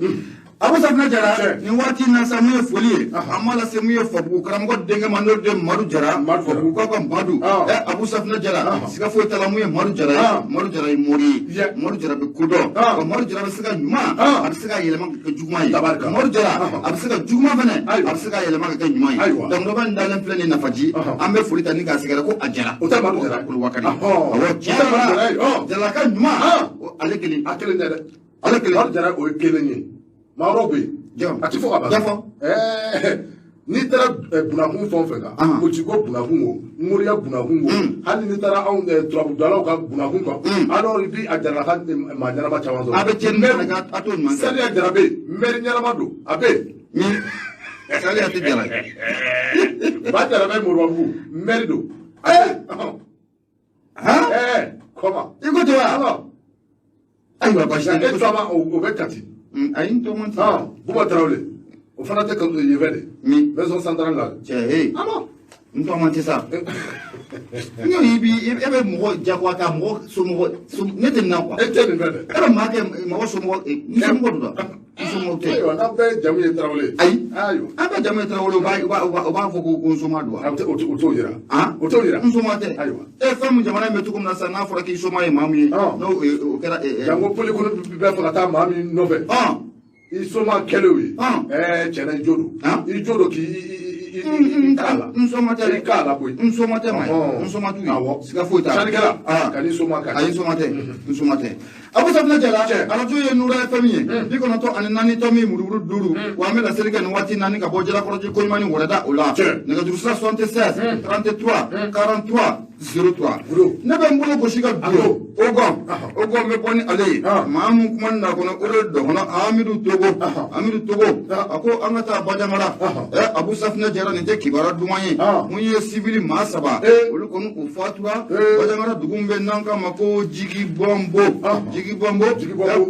Abu Safna Jara ni waati na sa mu ye foli ye amala se mu ye fabu karamɔgɔ denkɛ ma n'o de Madu Jara fabu ka ka Madu Abu Safna Jara siga foyi t'a la mu ye Madu Jara ye Madu Jara ye mori ye Madu Jara bɛ kodɔn wa Madu Jara bɛ se ka ɲuman a bɛ se ka yɛlɛma ka kɛ juguman ye Madu Jara a bɛ se ka juguman fɛnɛ a bɛ se ka yɛlɛma ka kɛ ɲuman ye donc dɔ b'a dalen filɛ nin nafaji an bɛ foli ta ni k'a sɛgɛrɛ ko a jara o tɛ Madu Jara kolo wakari awɔ tiɲɛ Jara ka ɲuman ale kelen a kelen tɛ dɛ ale kelen Madu Jara o ye kelen ye maa wɛrɛw bɛ yen a ti fɔ ka ban n'i taara bunakun fɛn o fɛn kan politique ko bunakun o moriya bunakun o hali n'i taara anw turabudalaw ka bunakun kan alors i bi a Jara ka maa ɲɛnama caman sɔrɔ a bɛ cɛ mɛri a t'o ɲuman kɛ Saliya Jara bɛ yen mɛri ɲɛnama don a bɛ yen Saliya tɛ Jara ye ba Jara bɛ Moribabugu mɛri don kɔma i ko ten wa ayiwa basi tɛ e tuma o bɛ Kati ayi n tɔmɔ ten Buba Tarawele o fana tɛ ye fɛ de maison centrale la cɛ n tɔmɔ tɛ sa e bɛ mɔgɔ jagoya ta mɔgɔ somɔgɔ ne tɛ nin na quoi e tɛ nin fɛ dɛ e bɛ maa kɛ mɔgɔ somɔgɔ n somɔgɔ don wa n somɔgɔ tɛ ayiwa n'an bɛɛ jamu ye Tarawele ayi an bɛɛ jamu ye Tarawele o b'a fɔ ko n soma don wa o t'o yira o t'o yira n soma tɛ ayiwa fɛn min jamana in bɛ cogo min na sisan n'a fɔra k'i soma ye maa min ye n'o o kɛra jango polikolo bɛɛ fɛ ka taa maa min nɔfɛ i soma kɛlɛw ye cɛna i jo don i jo don k'i k'a la n soma tɛ i k'a la koyi n soma tɛ ma n soma t'u ye siga foyi t'a la sannikɛla ka n'i soma ka ayi n soma tɛ n soma tɛ Abu Safna Jara arajo ye Nura FM ye 94 min muruburu 5 wa an bɛ laseli kɛ nin waati naani ka bɔ Jalakɔrɔji Koɲumani Wɛrɛda o la nɛgɛjuru sira 76 33 43 03 ne bɛ n bolo gosi ka don Ogon bɛ bɔ ni ale ye maa mun kuma na kɔnɔ o de dɔgɔnɔ Amidu Togo a ko an ka taa Bajangara Abu Safna Jara nin tɛ kibaruya duman ye mun ye civil maa 3 olu kɔni u fatura Bajangara dugu min bɛ n'an k'a ma ko Jigi Bɔnbo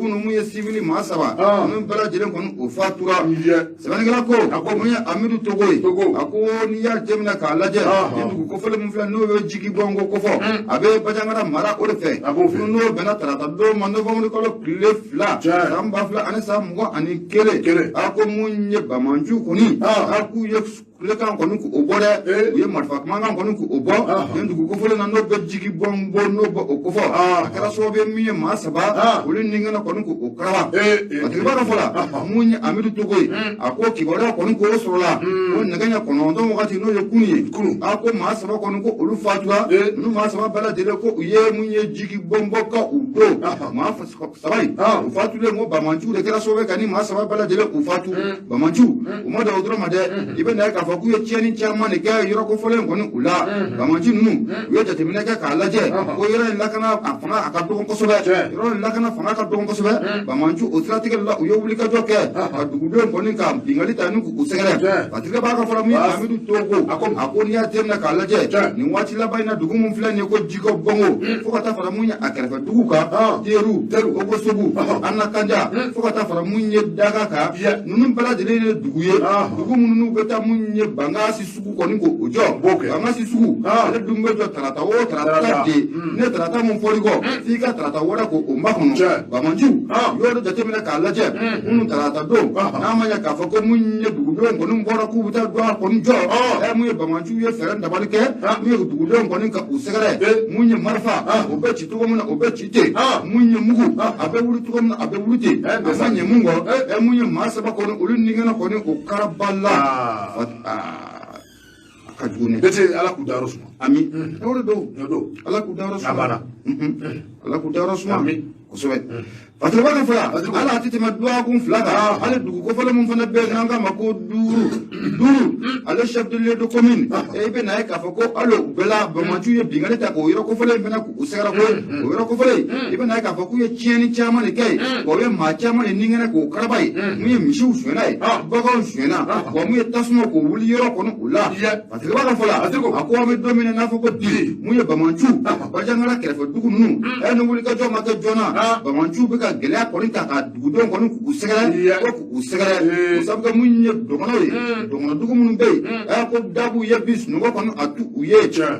kunu mun ye civil maa 3 ninnu bɛɛ lajɛlen kɔni u fatura sɛbɛnnikɛla ko a ko mun ye Amidu Togo ye a ko n'i y'a jateminɛ k'a lajɛ ni dugu kofɔlen min filɛ n'o ye Jigi Bɔnbo kofɔ a bɛ Bajangara mara o de fɛ n'o bɛnna tarata don ma novembre kalo tile 2 san 2000 ani san 21 a ko mun ye Bamanju kɔni a k'u ye kulekan kɔni k'o bɔ dɛ u ye marifa kumakan kɔni k'o bɔ nin dugu kofɔlen na n'o bɛ Jigi Bɔnbo n'o bɔ o kofɔ a kɛra sababu ye min ye maa 3 olu ni ŋana kɔni k'o karaba patigiba dɔ fɔ la mun ye Amidu Togo ye a ko kibaruya kɔni k'o sɔrɔla ko nɛgɛ ɲɛ 9 wagati n'o ye kunu ye a ko maa 3 kɔni ko olu fatura ninnu maa 3 bɛɛ lajɛlen ko u ye mun ye Jigi Bɔnbo ka u don maa 3 in u fatulen ko Bamanju de kɛra sababu ye ka ni maa 3 bɛɛ lajɛlen u fatu Bamanju u ma dan o dɔrɔn ma dɛ i bɛ na ye k'a fɔ k'u ye tiɲɛni caman de kɛ yɔrɔ kofɔlen kɔni u la Bamanju ninnu u ye jateminɛ kɛ k'a lajɛ ko yɔrɔ in lakana a fanga a ka dɔgɔ kosɛbɛ yɔrɔ in lakana fanga ka dɔgɔ kosɛbɛ Bamanju o siratigɛ la u ye wulikajɔ kɛ ka dugudenw kɔni ka bingali ta ni k'u sɛgɛrɛ patigi b'a ka fɔra min Amidu Togo a ko n'i y'a jateminɛ k'a lajɛ nin waati laban in na dugu min filɛ nin ye ko Jigi Bɔnbo fo ka taa fara mun ye a kɛrɛfɛ dugu kan Teru Ogosogu Anakanja fo ka taa fara mun ye Daga kan ninnu bɛɛ lajɛlen ye dugu ye dugu minnu bɛ taa mun ye Bangasi sugu kɔni k'o jɔ Bangasi sugu ale dun bɛ jɔ tarata o tarata de ne tarata mun fɔli kɔ f'i ka tarata wɛrɛ k'o makɔnɔ Bamanju yɔrɔ jateminɛ k'a lajɛ minnu tarata don n'a ma ɲɛ k'a fɔ ko mun ye dugudenw kɔni bɔra k'u bɛ taa don a kɔni jɔ mun ye Bamanju ye fɛɛrɛ dabali kɛ mun ye dugudenw kɔni ka u sɛgɛrɛ mun ye marifa o bɛ ci cogo min na o bɛ ci ten mun ye mugu a bɛ wuli cogo min na a bɛ wuli ten a ma ɲɛ mun kɔ mun ye maa 3 kɔni olu ni ŋana kɔni o karaba la ka jugu ne bɛɛ Ala k'u dayɔrɔ suma ami o de don Ala k'u dayɔrɔ suma Ala k'u dayɔrɔ suma kosɛbɛ Patigiba ka fɔ yan ala a tɛ tɛmɛ dɔgɔkun 2 kan ale dugu kofɔlen min fana bɛ n'an k'a ma ko duuru ale chef de lieu de commune i bɛ na ye k'a fɔ ko hali u bɛɛ la Bamanju ye bingali ta k'o yɔrɔ kofɔlen fana k'u sɛgɛrɛ ko o yɔrɔ kofɔlen i bɛ na ye k'a fɔ k'u ye tiɲɛni caman de kɛ yen wa u ye maa caman de ningɛnɛ k'o karaba ye mun ye misiw sonyɛna ye baganw sonyɛna wa mun ye tasuma k'o wuli yɔrɔ kɔni o la Patigiba ka fɔ la a ko an bɛ don min na n'a fɔ ko bi mun ye Bamanju Bajangara kɛrɛfɛ dugu ninnu ni wulikajɔ ma kɛ joona Bamanju bɛ ka gɛlɛya kɔni ta ka dugudenw kɔni k'u sɛgɛrɛ ko k'u sɛgɛrɛ o sabu kɛ mun ye dɔgɔnɔw ye dɔgɔnɔdugu minnu bɛ yen ko dabu ye bi sunɔgɔ kɔni a tu u ye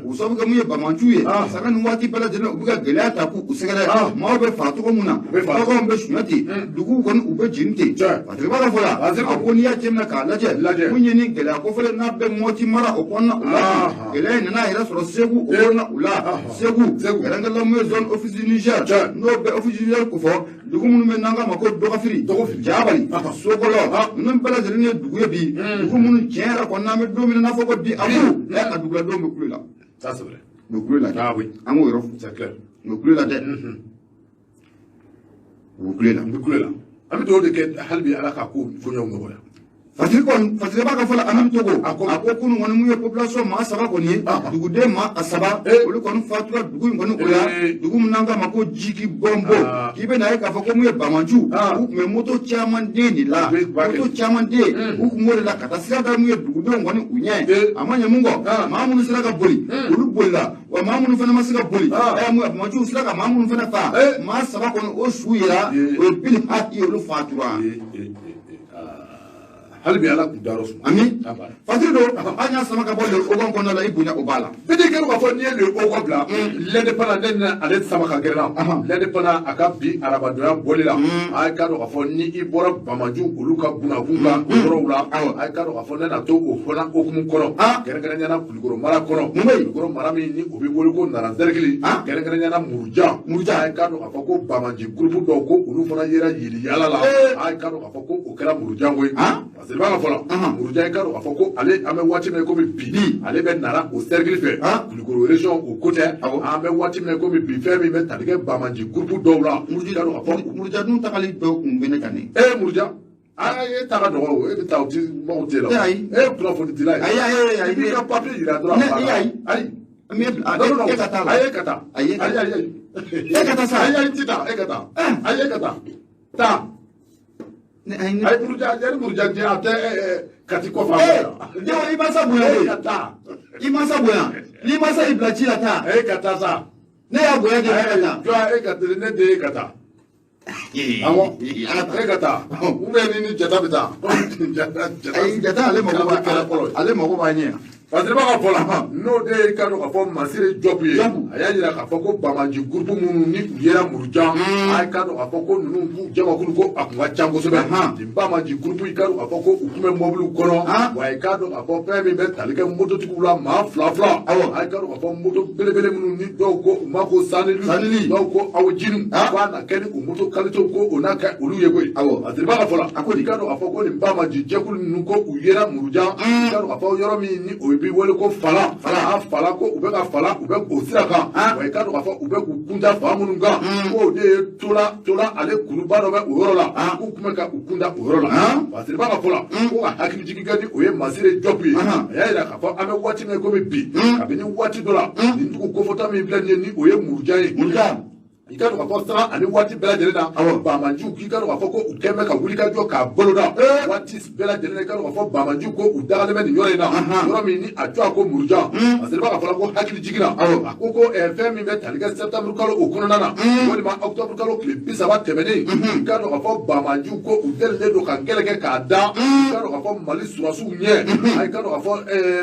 o sabu kɛ mun ye Bamanju ye saga ni waati bɛɛ lajɛlen u bɛ ka gɛlɛya ta k'u sɛgɛrɛ maaw bɛ fara cogo min na baganw bɛ suɲɛ ten duguw kɔni u bɛ jeni ten Fatigiba ka fɔ la a ko n'i y'a jateminɛ k'a lajɛ mun ye ni gɛlɛya kofɔlen n'a bɛ Mɔti mara o kɔnɔna u la gɛlɛya in nana yɛrɛ sɔrɔ Segu o kɔnɔna u la Segu kɛrɛnkɛrɛnla mun ye zone office du Niger n'o bɛ office du Niger kofɔ dugu minnu bɛ n'an k'a ma ko Dɔgɔfiri Jabali Sokɔlɔ ninnu bɛɛ lajɛlen ye dugu ye bi dugu minnu tiɲɛ yɛrɛ kɔni n'an bɛ don min na n'a fɔ ko bi abu a duguladenw bɛ kulo la bɛ kulo la an k'o yɔrɔ fɔ bɛ kulo la dɛ bɛ kulo la an bɛ dugawu de kɛ hali bi Ala ka ko fɔ ɲɔgɔn nɔgɔya Fatigiba ka fɔ la Ami Togo a ko kunun kɔni mun ye population maa 3 kɔni ye duguden maa 3 olu kɔni fatura dugu in kɔni o la dugu min n'an k'a ma ko Jiki Bɔnbɔ k'i bɛ na ye k'a fɔ ko mun ye Bamanju u tun bɛ moto caman den de la moto caman den u tun b'o de la ka taa sira da mun ye dugudenw kɔni u ɲɛ a ma ɲɛ mun kɔ maa minnu sera ka boli olu bolila wa maa minnu fana ma se ka boli Bamanju sera ka maa minnu fana faa maa 3 kɔni o su yera o ye Bili Haki olu fatura hali bi Ala k'u dayɔrɔ suma ami Fatigi don an y'a sama ka bɔ le Ogon kɔnɔna la i bonya o b'a la bidi kɛra k'a fɔ n'i ye le Ogon bila l'indépendant ne ni ale sama ka gɛrɛ la l'indépendant a ka bi arabadonya bɔli la a ye k'a dɔn k'a fɔ ni i bɔra Bamanju olu ka bunabun ka yɔrɔw la a ye k'a dɔn k'a fɔ ne na to o fana hukumu kɔnɔ kɛrɛnkɛrɛnnenya Kulikɔrɔ mara kɔnɔ Kulikɔrɔ mara min ni o bɛ wele ko Narazɛrigili kɛrɛnkɛrɛnnenya Murujan a ye k'a dɔn k'a fɔ ko Bamanji groupe dɔw ko olu fana yera yeli yala la a ye k'a dɔn k'a fɔ ko o kɛra Murujan ko ye parce que b'a ka fɔ la Murujan ka dɔn k'a fɔ ko ale an bɛ waati min komi bi ale bɛ nara o cercle fɛ Kulikɔrɔ région o ko tɛ an bɛ waati min komi bi fɛn min bɛ tali kɛ Bamanji groupe dɔw la Murujan dun tagali dɔw kun bɛ ne kan ne Murujan e ta ka dɔgɔ o e bɛ taa o ti maaw tɛ la kunnafoni dila ye i b'i ka papier yira dɔrɔn ayi e ka taa la ayi e ka taa ayi e ka taa sa ayi ti taa e ka taa ayi e ka taa taa ayi Murujan jɛ a tɛ kati kɔfɛ i masa bonya de ka taa i masa bonya n'i masa y'i bila ci la taa e ka taa sa ne y'a bonya de ne ka taa jɔ e ka teli ne den e ka taa awɔ e ka taa ou bien ni jata bɛ taa jata ale mago b'a kɛra fɔlɔ ale mago b'a ɲɛ parce que b'a ka fɔ la n'o de ye ka dɔn k'a fɔ Masire Jɔpu ye a y'a jira k'a fɔ ko Bamanji groupe minnu ni u yera Murujan a ye ka dɔn k'a fɔ ko ninnu k'u jamakulu ko a kun ka ca kosɛbɛ nin Bamanji groupe i ka dɔn k'a fɔ ko u tun bɛ mɔbiliw kɔnɔ wa a ye ka dɔn k'a fɔ fɛn min bɛ tali kɛ mototigiw la maa 2 a ye ka dɔn k'a fɔ moto belebele minnu ni dɔw ko u ma ko sanili dɔw ko awojinu k'a na kɛ ni o moto qualité ko o n'a kɛ olu ye koyi parce que b'a ka fɔ la i ka dɔn k'a fɔ ko nin Bamanji jɛkulu ninnu ko u yera Murujan i ka dɔn k'a fɔ yɔrɔ min ni o ye bi wele ko fala ko u bɛ ka fala u bɛ o sira kan wa i ka dɔn k'a fɔ u bɛ k'u kunda fa minnu kan ko de ye tola ale kuluba dɔ bɛ o yɔrɔ la k'u tun bɛ ka u kunda o yɔrɔ la parce que b'a ka fɔ la ko ka hakilijigin kɛ ni o ye Masire Jɔpu ye a y'a jira k'a fɔ an bɛ waati min komi bi kabini waati dɔ la nin dugu kofɔta min filɛ nin ye ni o ye Murujan ye i ka dɔn k'a fɔ sanga ani waati bɛɛ lajɛlen na Bamanju k'i ka dɔn k'a fɔ ko u kɛn bɛ ka wuli ka jɔ k'a boloda waati bɛɛ lajɛlen na i ka dɔn k'a fɔ Bamanju ko u dagalen bɛ nin yɔrɔ in na yɔrɔ min ni a jɔ a ko Murujan parce que b'a ka fɔ la ko hakili jiginna a ko fɛn min bɛ tali kɛ septembre kalo o kɔnɔna na walima octobre kalo tile 30 tɛmɛnen i ka dɔn k'a fɔ Bamanju ko u delilen don ka kɛlɛ kɛ k'a da i ka dɔn k'a fɔ Mali surasiw ɲɛ a i ka dɔn k'a fɔ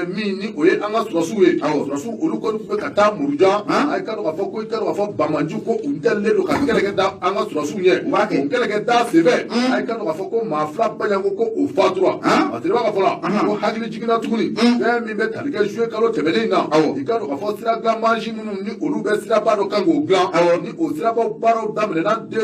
min ni o ye an ka surasiw ye surasiw olu kɔni tun bɛ ka taa Murujan a i ka dɔn k'a fɔ ko i ka dɔn k'a fɔ Bamanju ko u delilen don ka kɛlɛkɛ da an ka surasiw ɲɛ o kɛlɛkɛ da senfɛ a ye ka dɔn k'a fɔ ko maa 2 baɲanko ko o fatura parce que b'a ka fɔ la ko hakili jiginna tuguni fɛn min bɛ tali kɛ juillet kalo tɛmɛnen na i ka dɔn k'a fɔ sira dilan mansin minnu ni olu bɛ siraba dɔ kan k'o dilan ni o sirabaw baaraw daminɛna ni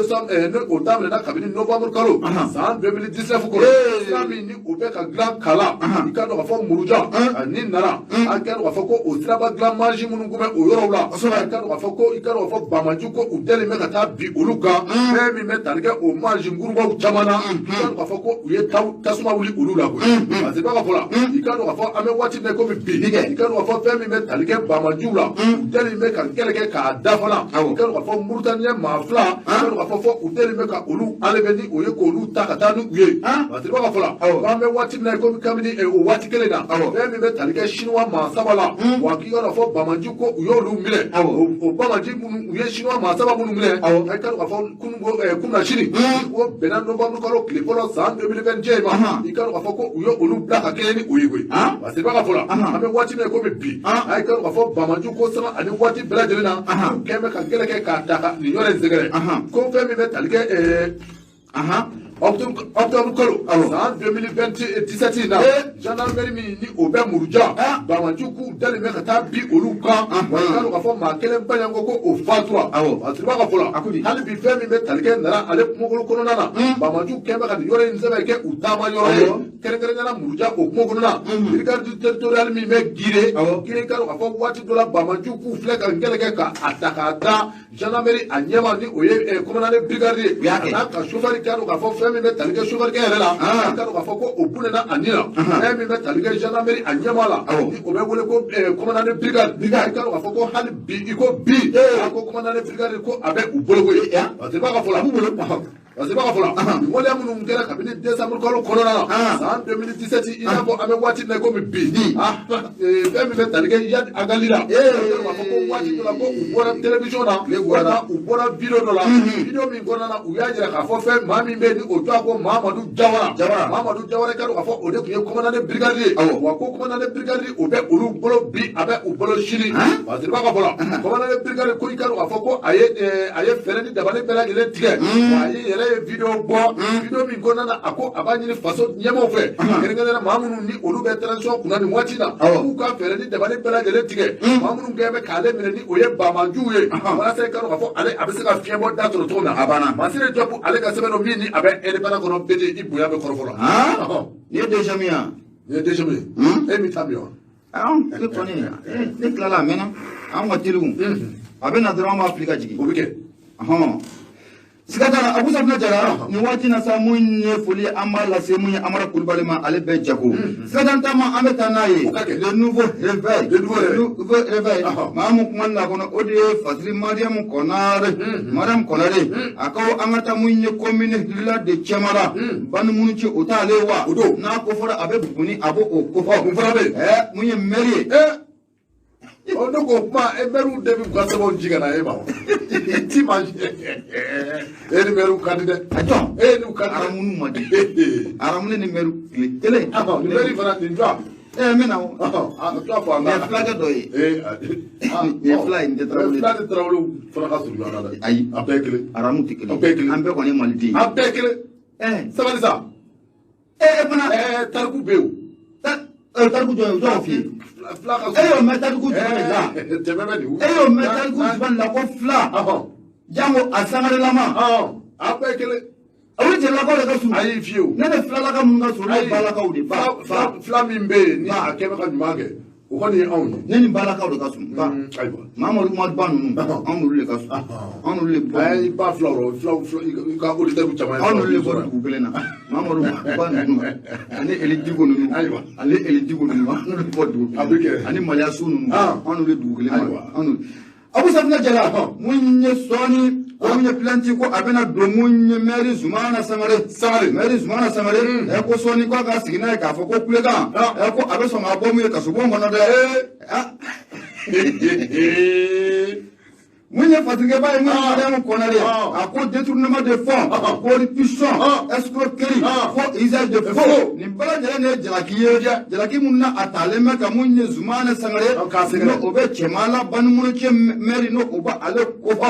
o daminɛna kabini novembre kalo san 2019 kɔnɔ sira min ni o bɛ ka dilan kala i ka dɔn k'a fɔ Murujan ni nana a ka dɔn k'a fɔ ko o siraba dilan mansin minnu kun bɛ o yɔrɔw la i ka dɔn k'a fɔ Bamanju ko u deli bɛ ka taa bi olu kan fɛn min bɛ tali kɛ o mansinkurubaw caman na i ka dɔn k'a fɔ ko u ye tasuma wuli olu la koyi parce que b'a fɔ la i ka dɔn k'a fɔ an bɛ waati min komi bi i ka dɔn k'a fɔ fɛn min bɛ tali kɛ bamajiw la u deli bɛ ka kɛlɛ kɛ k'a da fana i ka dɔn k'a fɔ Mauritanie maa fila i ka dɔn k'a fɔ u deli bɛ ka olu enlever ni o ye k'olu ta ka taa ni u ye parce que b'a fɔ la k'an bɛ waati min komi kabini o waati kelen na fɛn min bɛ tali kɛ chinois maa saba la wa k'i ka dɔn k'a fɔ bamaji ko u y'olu minɛ o bamaji minnu u ye chinois maa saba minnu minɛ i ka dɔn k'a fɔ kunna sini o bɛnna novembre kalo tile fɔlɔ san 2021 ma i ka dɔn k'a fɔ ko u ye olu bila ka kɛɲɛ ni o ye koyi parce que b'a fɔ la an bɛ waati min komi bi a i ka dɔn k'a fɔ bamaji ko sama ani waati bɛɛ lajɛlen na u kɛn bɛ ka gɛlɛ kɛ k'a ta ka nin yɔrɔ in sɛgɛrɛ ko fɛn min bɛ tali kɛ octobre kalo san 2017 na gendarmerie min ni o bɛ Muruja bamajiw k'u dalen bɛ ka taa bi olu kan wa i ka dɔn k'a fɔ maa kelen baɲanko ko o fatura parce que b'a ka fɔ la hali bi fɛn min bɛ tali kɛ nana ale kungokolo kɔnɔna na bamajiw kɛn bɛ ka nin yɔrɔ in sɛbɛn kɛ u taama yɔrɔ ye kɛrɛnkɛrɛnnenya Muruja o kungo kɔnɔna brigade territoriale min bɛ Gire Gire ka dɔn k'a fɔ waati dɔ la bamajiw k'u filɛ ka kɛlɛ kɛ k'a ta k'a da gendarmerie a ɲɛma ni o ye commandant brigade ye a n'a ka chauffeur ka dɔn k'a fɔ fɛn min bɛ tali kɛ chauffeur kɛ yɛrɛ la i ka dɔn k'a fɔ ko o bunena a ni la fɛn min bɛ tali kɛ gendarmerie a ɲɛma la ni o bɛ wele ko commandant brigade i ka dɔn k'a fɔ ko hali bi i ko bi a ko commandant brigade ko a bɛ u bolo koyi parce que b'a ka fɔ la parce que b'a ka fɔ la nin waleya minnu kɛra kabini décembre kalo kɔnɔna na san 2017 i n'a fɔ an bɛ waati min komi bi fɛn min bɛ tali kɛ Yad Agali la k'a fɔ ko waati dɔ la ko u bɔra télévision na u bɔra vidéo dɔ la vidéo min kɔnɔna na u y'a jira k'a fɔ fɛn maa min bɛ ni o tɔgɔ ko Mahamadu Jawara ka dɔn k'a fɔ o de tun ye commandant brigade ye wa ko commandant brigade o bɛ olu bolo bi a bɛ u bolo sini parce que b'a ka fɔ la commandant brigade ko i ka dɔn k'a fɔ ko a ye fɛɛrɛ ni dabali bɛɛ lajɛlen tigɛ wa a ye yɛrɛ ye vidéo bɔ vidéo min kɔnɔna na a ko a b'a ɲini faso ɲɛmaaw fɛ kɛrɛnkɛrɛnnenya maa minnu ni olu bɛ transition kunna nin waati na k'u ka fɛɛrɛ ni dabali bɛɛ lajɛlen tigɛ maa minnu kɛn bɛ k'ale minɛ ni o ye bamajiw ye walasa i ka dɔn k'a fɔ ale a bɛ se ka fiɲɛ bɔ da sɔrɔ cogo min na a banna Masire Jɔpu ale ka sɛbɛn dɔ min ni a bɛ indépendant kɔnɔ bɛɛ de i bonya bɛ kɔrɔfɔ la ni ye deuxième ye ni ye deuxième ye e min ta min wa ne kɔni ne tilala a mɛnna an ka teliw a bɛ na dɔrɔn an b'a fili ka jigin o bɛ kɛ siga t'a la Abu Safinɛ Jara nin waati na sa mun ye foli an b'a lase mun ye Amara Kulibali ma ale bɛɛ jago siga t'a ma an bɛ taa n'a ye le nouveau réveil maa mun kuma na kɔnɔ o de ye Fasili Mariam Konare a ko an ka taa mun ye commune la de Cɛmara Bani minnu ci o t'ale wa n'a ko fɔra a bɛ Buguni a b'o ko fɔ mun fana bɛ mun ye maire ye ne ko kuma maire de bɛ ka sɛbɛnw ji ka na e ma ti ma e ni maire ka di dɛ e ni ka aramu ma di aramu ni maire tile kelen ni maire fana nin jɔ n bɛ na o jɔ fɔ an ka fulakɛ dɔ ye nin fila in tɛ Tarawele fila ni Tarawele fana ka surun ɲɔgɔn na dɛ ayi a bɛɛ ye kelen aramu tɛ kelen a bɛɛ ye kelen an bɛɛ kɔni ye maliden a bɛɛ ye kelen sabali sa fana tariku bɛ yen tariku jɔn f'i ye e y'o mɛn tariku jumɛn de la tɛmɛ bɛ nin e y'o mɛn tariku jumɛn de la ko fila jango a sangarelama a bɛɛ ye kelen olu cɛlakaw de ka surun ayi fiyewu ne ni filalaka mun ka surun ne balakaw de ba fila min bɛ yen ni a kɛ bɛ ka ɲuman kɛ o kɔni ye anw ye ne ni balakaw de ka surun ba Mamadu Umaru Ba ninnu anw n'olu de ka surun anw n'olu de bɔ i ba fila o fila i ka auditeurs caman ye anw n'olu de bɔ dugu kelen na Mamadu Ba ninnu ani Eli Diko ninnu ani Eli Diko ninnu anw n'olu de bɔ dugu kelen ani Maliyasu ninnu anw n'olu de dugu kelen ma anw n'olu Abu Safinɛ Jara mun ye sɔɔni ko mun ye plainte ko a bɛna don mun ye maire Zumana Sangare maire Zumana Sangare ko sɔɔni ko a ka sigi n'a ye k'a fɔ ko kulekan ko a bɛ sɔn ka bɔ mun ye kasobon kɔnɔ dɛ mun ye fatigɛba ye mun ye Mariam Konare a ko détournement de fonds corruption escroquerie faux usage de faux nin bɛɛ lajɛlen de ye jalaki ye jalaki mun na a talen bɛ ka mun ye Zumana Sangare n'o o bɛ Cɛmala Bani Moritie maire n'o o bɛ ale ko fɔ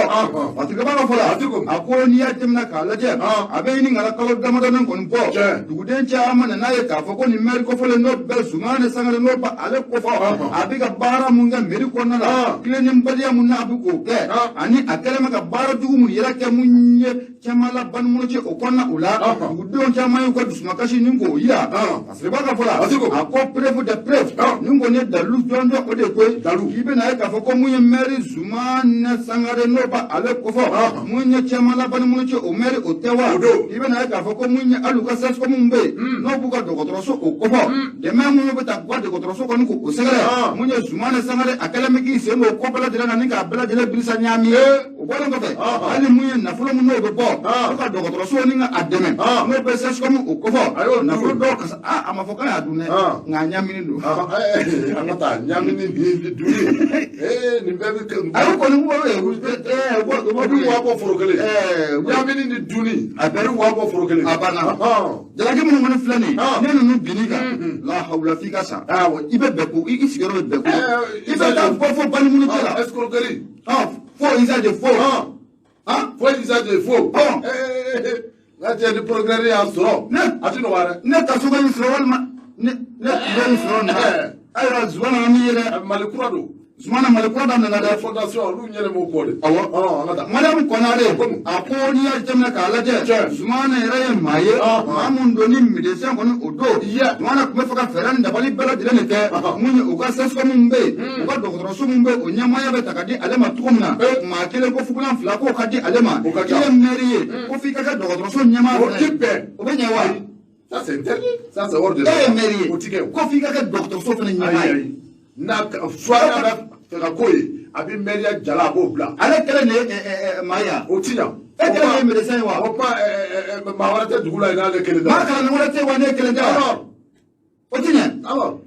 fatigɛba ka fɔ la a ko n'i y'a jateminɛ k'a lajɛ a bɛ ɲini ka kalo damadɔnin kɔni bɔ duguden caman nana ye k'a fɔ ko nin maire kɔfɔlen n'o bɛ Zumana Sangare n'o bɛ ale ko fɔ a bɛ ka baara mun kɛ mairie kɔnɔna la tilennenbaliya mun na a bɛ k'o kɛ ani a kɛlen bɛ ka baara jugu mun yɛrɛ kɛ mun ye caman la balimamuso cɛ o kɔnɔna o la dugudenw caman y'u ka dusumakasi ni k'o yira parce que b'a ka fɔ la a ko preuve de preuve ni kɔni ye dalilu jɔnjɔn o de koyi k'i bɛna ye k'a fɔ ko mun ye maire Zumana Sangare n'o ba ale kofɔ mun ye caman la balimamuso cɛ o maire o tɛ wa k'i bɛna ye k'a fɔ ko mun ye hali u ka CSCOM mun bɛ yen n'o b'u ka dɔgɔtɔrɔso o kofɔ dɛmɛ minnu bɛ taa u ka dɔgɔtɔrɔso kɔni k'o sɛgɛrɛ mun ye Zumana Sangare a kɛlen bɛ k'i sen don o ko bɛɛ lajɛlen na ni k'a bɛɛ lajɛlen birisa ɲaami o bɔlen kɔfɛ hali mun ye nafolo min n'o bɛ bɔ u ka dɔgɔtɔrɔso ni ka a dɛmɛ n'o bɛ CSCOM o kofɔ nafolo dɔw kasa a ma fɔ k'a y'a dun dɛ nka a ɲaamini don an ka taa ɲaamini ni dunni nin bɛɛ bɛ kɛ a y'o kɔni o bɛ waa bɔ foro kelen ɲaamini ni dunni a bɛɛ bɛ waa bɔ foro kelen a banna jalaki minnu kɔni filɛ nin ne ninnu binni kan la hawula f'i ka sa i bɛ bɛɛ ko i sigiyɔrɔ bɛ bɛɛ ko i bɛ taa bɔ fɔ balimamuso cɛ la escroquerie fo usage de faux fo usage de faux n'a cɛ ni progrès y'a sɔrɔ a ti nɔgɔya dɛ ne ta so ka nin sɔrɔ walima ne bɛ nin sɔrɔ nin ayiwa Zumana min yɛrɛ Mali kura don Zumana Mali kura da nana dɛ fondation olu ɲɛnɛ m'o kɔ de awɔ an ka taa madame Konare a ko n'i y'a jateminɛ k'a lajɛ Zumana yɛrɛ ye maa ye maa mun don ni médecin kɔni o don Zumana tun bɛ fɛ ka fɛɛrɛ ni dabali bɛɛ lajɛlen de kɛ mun ye u ka CSCOM min bɛ yen u ka dɔgɔtɔrɔso min bɛ yen o ɲɛmaaya bɛ ta ka di ale ma cogo min na maa kelen ko fugulan fila k'o ka di ale ma i ye maire ye ko f'i ka kɛ dɔgɔtɔrɔso ɲɛmaa fɛnɛ o bɛ ɲɛ wa ça c'est interdit ça c'est hors de la e ye maire ye o ti kɛ ko f'i ka kɛ dɔgɔtɔrɔso fɛnɛ ɲɛmaa ye n'a soit n'a bɛ fɛ ka ko ye a bɛ maire jala a b'o bila ale kɛlen de ye maa ye o ti ɲa e kɛlen de ye médecin ye wa o kuma maa wɛrɛ tɛ dugu la yen n'ale kelen tɛ maa kalanni wɛrɛ tɛ wa ne kelen tɛ wa o ti ɲɛ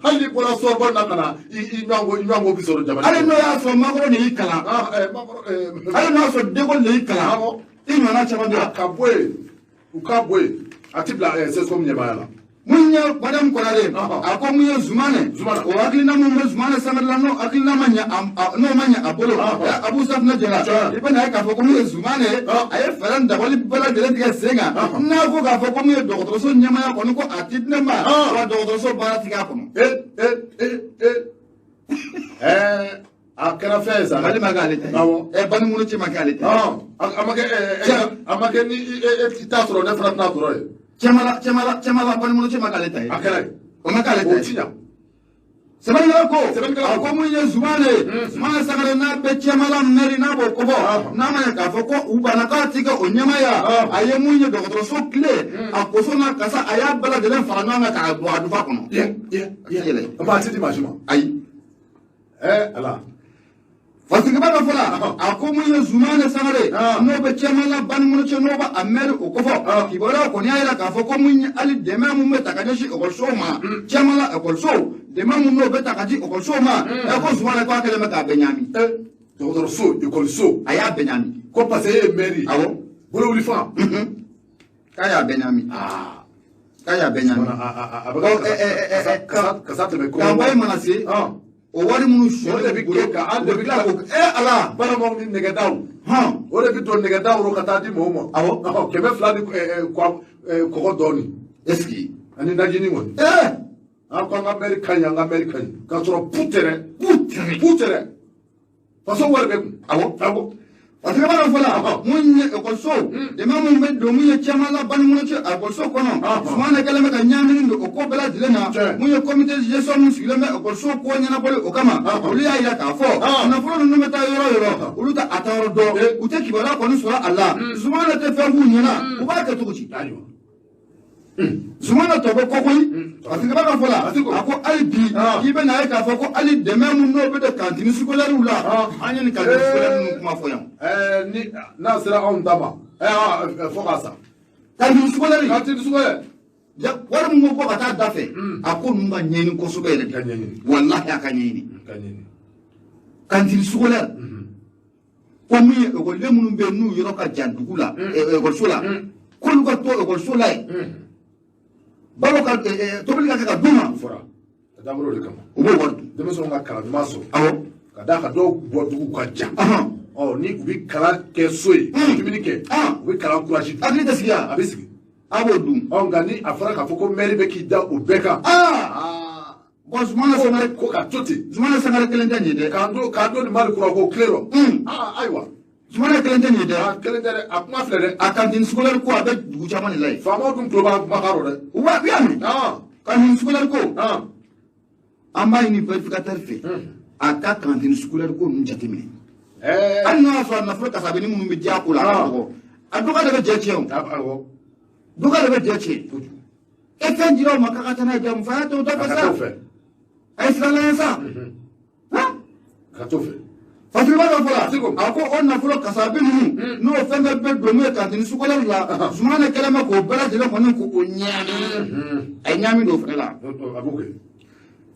hali n'i bɔra sɔrɔbɔ na ka na i ɲɔgɔnko bi sɔrɔ jamana hali n'o y'a sɔrɔ makɔrɔ de y'i kalan hali n'o y'a sɔrɔ dekɔli de y'i kalan i ɲɔgɔnna caman bɛ yan ka bɔ yen u ka bɔ yen a ti bila CSCOM ɲɛmaaya la mun ye madame Konare a ko mun ye Zumana o hakilina mun bɛ Zumana Sangare la n'o hakilina ma ɲɛ a bolo Abu Safinɛ Jara i bɛ na ye k'a fɔ ko mun ye Zumana ye a ye fɛɛrɛ ni dabali bɛɛ lajɛlen tigɛ sen kan n'a ko k'a fɔ ko mun ye dɔgɔtɔrɔso ɲɛmaaya kɔni ko a ti di ne ma wa dɔgɔtɔrɔso baara tigɛ a kɔnɔ a kɛra fɛn ye sa Mali ma k'ale ta ye balimamuso cɛ ma k'ale ta ye a ma kɛ ni i t'a sɔrɔ ne fana tɛna sɔrɔ ye cɛman la balimamuso cɛ ma k'ale ta ye a kɛra ye o ma k'ale ta o ye ti ɲa sɛbɛnnikɛla ko a ko mun ye Zumana ye Zumana Sangare n'a bɛ cɛman la maire n'a b'o kɔfɔ n'a ma ɲɛ k'a fɔ ko u banna k'a ti kɛ o ɲɛmaaya a ye mun ye dɔgɔtɔrɔso tile a koso n'a kasa a y'a bɛɛ lajɛlen fara ɲɔgɔn kan k'a bɔ a dufa kɔnɔ a ti di maa si ma ayi ala Fasigibaka fɔ la a ko mun ye Zumana Sangare n'o bɛ cɛman la balimamuso cɛ n'o bɛ a maire o kɔfɔ kibaruyaw kɔni y'a jira k'a fɔ ko mun ye hali dɛmɛ mun bɛ ta ka ɲɛsin ekɔlisow ma cɛman la ekɔlisow dɛmɛ mun n'o bɛ ta ka di ekɔlisow ma ko Zumana k'a kɛlen bɛ k'a bɛɛ ɲaami dɔgɔtɔrɔso ekɔliso a y'a bɛɛ ɲaami ko parce que e ye maire awɔ bolo wuli fanga k'a y'a bɛɛ ɲaami k'a y'a bɛɛ ɲaami a bɛ kasa tɛmɛ campagne mana se o wari minnu sɔrɔ de bɛ kɛ ka an de bɛ tila ko ala balimaw ni nɛgɛdaw o de bɛ don nɛgɛdaw rɔ ka taa di mɔgɔw ma awɔ 200 ni kɔgɔ dɔɔni est-ce que ani najini kɔni an ko an ka maire ka ɲi an ka maire ka ɲi k'a sɔrɔ pu tɛrɛ faso wari bɛ kun awɔ parce que b'a fɔ la mun ye ekɔliso dɛmɛ mun bɛ don mun ye cɛman la balimamuso cɛ ekɔliso kɔnɔ Zumana kɛlen bɛ ka ɲaamini don o ko bɛɛ lajɛlen na mun ye comité de gestion mun sigilen bɛ ekɔliso ko ɲɛnabɔli o kama olu y'a jira k'a fɔ nafolo ninnu bɛ taa yɔrɔ yɔrɔ olu tɛ a taa yɔrɔ dɔn u tɛ kibaruya kɔni sɔrɔ a la Zumana tɛ fɛn k'u ɲɛna u b'a kɛ cogo di Zumana tɔ bɛ kɔkoyi parce que b'a ka fɔ la a ko hali bi k'i bɛ na ye k'a fɔ ko hali dɛmɛ mun n'o bɛ don kantini scolaire la an ye nin kantini scolaire ninnu kuma fɔ yan ni n'a sera anw ta ma fo k'a sa kantini scolaire wari mun ko ka taa da fɛ a ko ninnu ka ɲɛɲini kosɛbɛ yɛrɛ de walahi a ka ɲɛɲini kantini scolaire ko min ye ekɔliden minnu bɛ yen n'u yɔrɔ ka jan dugu la ekɔliso la k'olu ka to ekɔliso la yen balo ka tobili ka kɛ ka d'u ma fɔra ka taa o de kama u b'o wari dun denmisɛnw ka kalan ɲuman sɔrɔ awɔ ka d'a kan dɔw bɔ dugu ka jan ni u bɛ kalan kɛ so ye dumuni kɛ u bɛ kalan kurazi dun hakili tɛ sigi a bɛ sigi a b'o dun nka ni a fɔra k'a fɔ ko maire bɛ k'i da o bɛɛ kan bon Zumana Sangare ko ka to ten Zumana Sangare kelen tɛ nin ye dɛ k'an to nin Mali kura ko tile rɔ ayiwa Zumana kelen tɛ nin ye dɛ. Kelen tɛ dɛ, a kuma filɛ dɛ. A cantine scolaire ko a bɛ dugu caman de la yen. Faamaw dun tulo b'a kumakan rɔ dɛ. U b'a mɛn. Cantine scolaire ko. An b'a ɲini verificateur fɛ. A ka cantine scolaire ko ninnu jateminɛ. Hali n'a y'a sɔrɔ nafolo kasabeni minnu bɛ diya ko la a dɔgɔ de bɛ jɛ tiɲɛ o. Dɔgɔ de bɛ jɛ tiɲɛ. E fɛn dira o ma k'a ka taa n'a ye jamu f'a y'a to dɔ fɛ sa. A ye siranna sa. Ka t'o fɛ. Fatirima dɔ fɔra a ko o nafolo kasabi ninnu n'o fɛn bɛɛ bɛ don n'o ye cantine scolaire la Zumana kɛlen bɛ k'o bɛɛ lajɛlen kɔni k'o ɲaami a ye ɲaami don o fana la.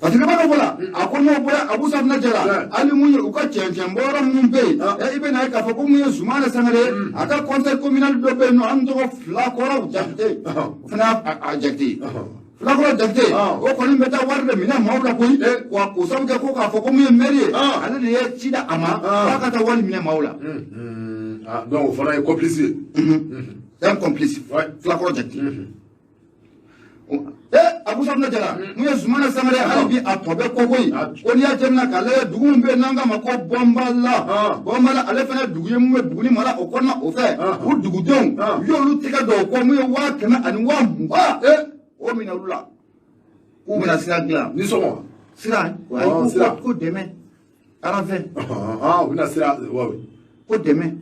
Fatirima dɔ fɔra a ko n'o bɔra Abu Safunɛ Jara hali mun ye u ka cɛncɛn bɔyɔrɔ minnu bɛ yen i bɛ na ye k'a fɔ ko mun ye Zumana Sangare a ka conseil communal dɔ bɛ yen nɔ an tɔgɔ Filakɔrɔ Jakite o fana y'a Jakite. Filakɔrɔ Jakite o kɔni bɛ taa wari de minɛ maaw la koyi wa k'o sabu kɛ ko k'a fɔ ko mun ye maire ye ale de ye ci da a ma k'a ka taa wari minɛ maaw la. Donc o fana ye complice ye. C'est un complice. Filakɔrɔ Jakite. Abu Safunɛ Jara mun ye Zumana Sangare hali bi a tɔ bɛ kɔko ye ko n'i y'a jateminɛ k'a lajɛ dugu min bɛ yen n'an k'a ma ko Bɔnbala ale fana dugu ye mun bɛ Buguni mara o kɔnɔna o fɛ o dugudenw u y'olu tɛgɛ dɔn o kɔ mun ye 100 ani 20,000 o minɛ olu la k'u bɛna sira dilan. Ni sɔngɔ. Sira ko dɛmɛ arafɛ. U bɛna sira ko dɛmɛ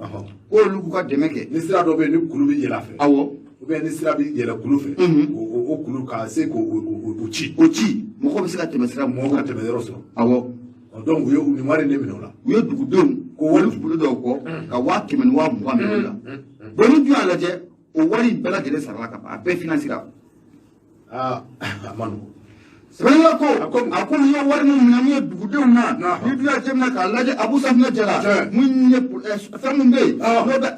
ko olu k'u ka dɛmɛ kɛ. Ni sira dɔ bɛ yen ni kulu bɛ yɛlɛ a fɛ. Awɔ. Ou bien ni sira bɛ yɛlɛ kulu fɛ. O kulu ka se k'o ci. O ci mɔgɔ bɛ se ka tɛmɛ sira mɔgɔ ka tɛmɛ yɔrɔ sɔrɔ. Awɔ. Donc u ye nin wari de minɛ o la. U ye dugudenw ko wari bolo dɔw kɔ ka 100 ni 20,000 minɛ o la. Bon ni dun y'a lajɛ o wari bɛɛ lajɛlen sarala ka ban a bɛɛ financera. A ma nɔgɔn. Sɛbɛnnikɛla ko a ko nin ye wari min minɛ min ye dugudenw na ni dun y'a jateminɛ k'a lajɛ Abu Safunɛ Jara mun ye fɛn min bɛ yen n'o bɛ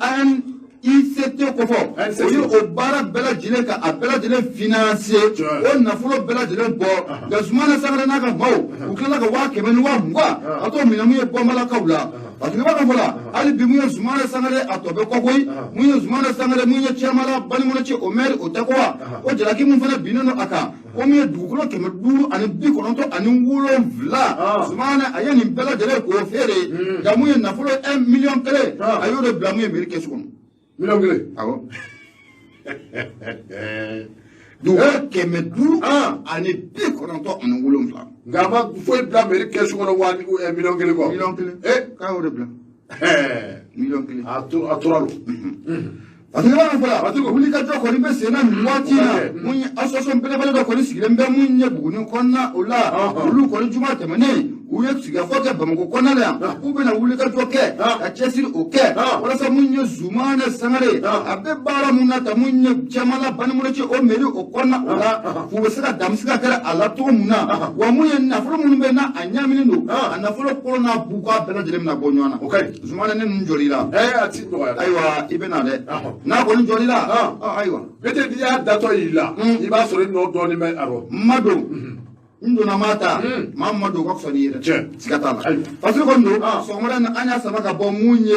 ICT kofɔ o ye o baara bɛɛ lajɛlen ka a bɛɛ lajɛlen financer o nafolo bɛɛ lajɛlen bɔ nka Zumana Sangare n'a ka maaw u tilala ka 100 ni 20,000 a t'o minɛ mun ye Bɔnbalakaw la parce que b'a dɔn fɔlɔ hali bi mun ye Zumana Sangare a tɔ bɛ kɔkoyi mun ye Zumana Sangare mun ye cɛman la Banikɔnɔ cɛ o maire o tɛ ko wa o jalaki mun fana binnen don a kan ko mun ye dugukolo 597 ani 7 Zumana a ye nin bɛɛ lajɛlen k'o feere nka mun ye nafolo 1 million kelen a y'o de bila mun ye mairie kɛsu kɔnɔ. Million kelen. Awɔ. Dugukolo 597 ani 7. Nka a ma foyi bila mairie kɛsu kɔnɔ million kelen kɔ. Million kelen. K'a y'o de bila. Million kelen. A tora lo. Parce que b'a fɔla wuli ka jɔ kɔni bɛ sen na nin waati la mun ye association belebele dɔ kɔni sigilen bɛ mun ye Buguni kɔnɔna o la olu kɔni juma tɛmɛnen u ye sigikafɔ kɛ Bamakɔ kɔnɔna la yan k'u bɛna wuli ka jɔ kɛ ka cɛsiri o kɛ walasa mun ye Zumana Sangare a bɛ baara mun na ta mun ye cɛman la Banikɔnɔ cɛ o mairie o kɔnɔna o la k'u bɛ se ka damisi ka kɛra a la cogo mun na wa mun ye nafolo minnu bɛ n'a ɲaaminen don a nafolo kɔrɔ n'a bu k'a bɛɛ lajɛlen bɛna bɔ ɲɔgɔn na. Zumana ne ninnu jɔr'i la. A ti nɔgɔya. Ayiwa i bɛ na dɛ. N'a kɔni jɔr'i la ayiwa. Peut-être n'i y'a datɔ y'i la i b'a sɔrɔ i nɔ dɔɔnin bɛ a rɔ. Ma don n donna maa ta maa ma don o ka fisa n'i yɛrɛ siga t'a la parce que kɔni don sɔgɔmada in an y'a sama ka bɔ mun ye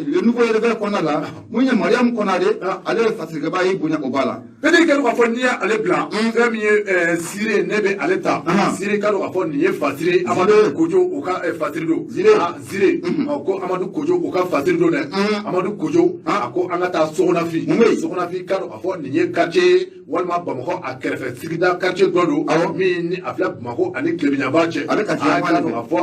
le nouveau réveil kɔnɔna la mun ye Mariam Konare ale ye fatirikɛba y'i bonya o b'a la. Peut-être k'a fɔ n'i y'ale bila fɛn min ye Sire ne bɛ ale ta Sire k'a dɔn k'a fɔ nin ye Fatire Amadu Kojo o ka Fatire don Sire ko Amadu Kojo o ka Fatire don dɛ Amadu Kojo a ko an ka taa Sogonafin Sogonafin k'a dɔn k'a fɔ nin ye quartier walima Bamakɔ a kɛrɛfɛ sigida quartier dɔ don min ni a filɛ Bamakɔ ani Tilebiɲaba cɛ a k'a dɔn k'a fɔ